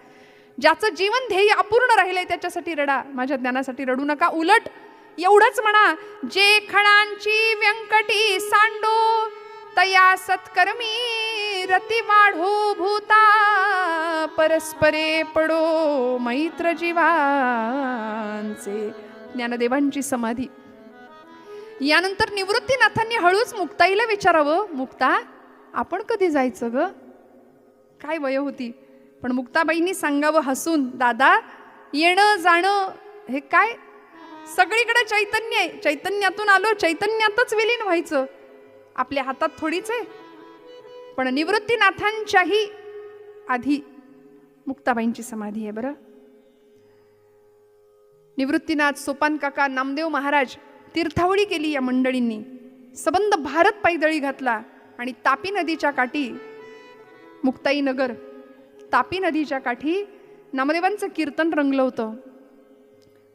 ज्याचं जीवन ध्येय अपूर्ण राहिलंय त्याच्यासाठी रडा, माझ्या ज्ञानासाठी रडू नका. उलट एवढंच म्हणा, जे खणांची व्यंकटी सांडो तया सत्कर्मी रती वाढो भूता परस्परे पडो मैत्र जीवांचे. ज्ञानदेवांची समाधी. यानंतर निवृत्तीनाथांनी हळूच मुक्ताईला विचारावं, मुक्ता आपण कधी जायचं ग? काय वय होती? पण मुक्ताबाईंनी सांगावं हसून, दादा येणं जाणं हे काय, सगळीकडे चैतन्य आहे, चैतन्यातून आलो, चैतन्यातच विलीन व्हायचं. आपल्या हातात थोडीच आहे. पण निवृत्तीनाथांच्याही आधी मुक्ताबाईंची समाधी आहे बरं. निवृत्तीनाथ, सोपान काका, नामदेव महाराज तीर्थावळी केली या मंडळींनी. सबंध भारत पायदळी घातला आणि तापी नदीच्या काठी, मुक्ताई नगर, तापी नदीच्या काठी नामदेवांचं कीर्तन रंगलं होतं.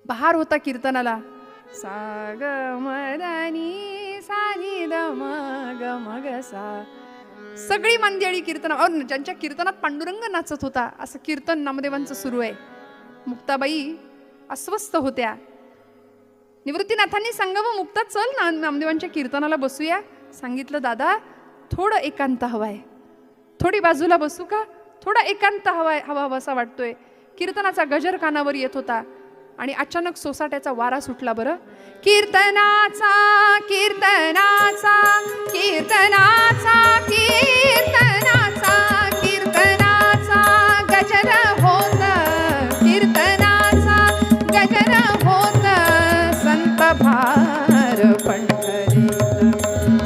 बहार होता कीर्तनाला. सा ग मदानी सा नि द म ग म ग सा. सगळी मंडळी कीर्तन, ज्यांच्या कीर्तनात पांडुरंग नाचत होता असं कीर्तन नामदेवांचं सुरू आहे. मुक्ताबाई अस्वस्थ होत्या. निवृत्तीनाथांनी सांगावं, मुक्ता चल ना नामदेवांच्या कीर्तनाला बसूया. सांगितलं, दादा थोडं एकांत हवाय, थोडी बाजूला बसू का? थोडा एकांत हवा असा वाटतोय. कीर्तनाचा गजर कानावर येत होता आणि अचानक सोसाट्याचा वारा सुटला बरं. कीर्तनाचा कीर्तनाचा कीर्तनाचा कीर्तनाचा कीर्तनाचा गजर होत, कीर्तनाचा गजर होत. संत भार पंढरीत,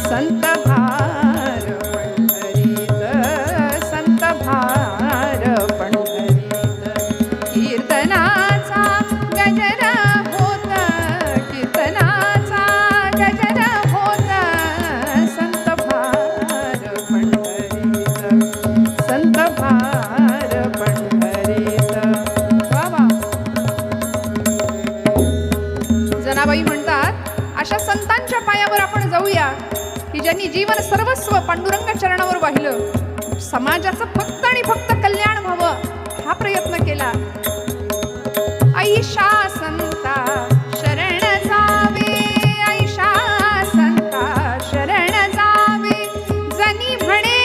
संत भार पंढरीत, पाहूया की ज्यांनी जीवन सर्वस्व पांडुरंग चरणावर वाहिलं, समाजाचं फक्त आणि फक्त कल्याण व्हावं हा प्रयत्न केला. ऐशा संता शरण जावे, ऐशा संता शरण जावे, जनी म्हणे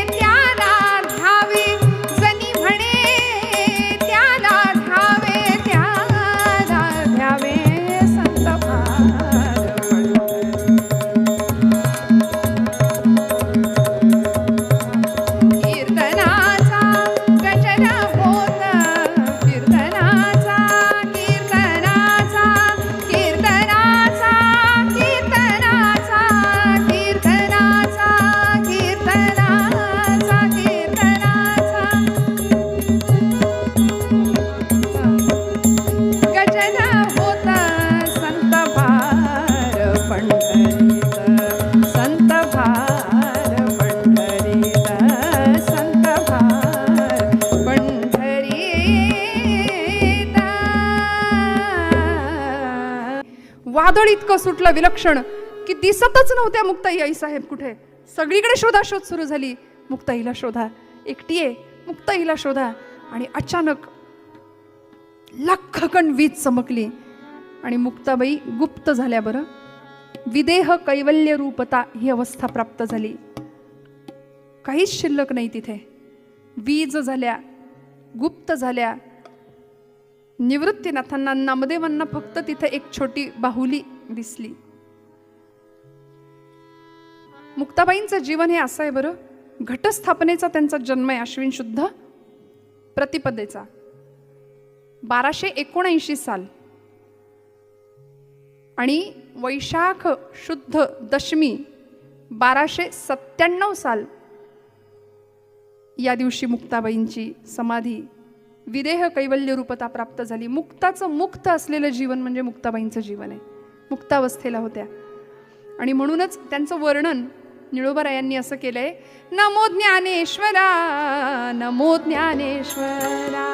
त्याला ध्यावे, जनी म्हणे त्याला ध्यावे, त्याला ध्यावे संत भार कीर्तनाचा गजर होत, कीर्तनाचा कीर्तनाचा कीर्तनाचा कीर्तनाचा कीर्तनाचा कीर्तनाचा कीर्तनाचा गजर होत संत भार पंढरीत, संत भार पंढरीत, संत भार पंढरीत. वादळ इतकं सुटलं विलक्षण की दिसतच नव्हत्या मुक्ताई आई साहेब कुठे. सगळीकडे शोधाशोध सुरू झाली. मुक्ताईला शोधा, एकटी आहे, मुक्ताईला शोधा. आणि अचानक लख्खकण वीज चमकली आणि मुक्ताबाई गुप्त झाल्या. बरं, विदेह कैवल्य रूपता ही अवस्था प्राप्त झाली. काहीच शिल्लक नाही तिथे. वीज झाल्या, गुप्त झाल्या. निवृत्तीनाथांना, नामदेवांना फक्त तिथे एक छोटी बाहुली दिसली. मुक्ताबाईंचं जीवन हे असं आहे बरं. घटस्थापनेचा त्यांचा जन्म आहे अश्विन शुद्ध प्रतिपदेचा 1279 साल आणि वैशाख शुद्ध दशमी 1297 साल या दिवशी मुक्ताबाईंची समाधी विदेह कैवल्य रूपता प्राप्त झाली. मुक्ताचं मुक्त असलेलं जीवन म्हणजे मुक्ताबाईंचं जीवन आहे. मुक्तावस्थेला होत्या आणि म्हणूनच त्यांचं वर्णन निळोबारायांनी असं केलंय, नमो ज्ञानेश्वरा, नमो ज्ञानेश्वरा.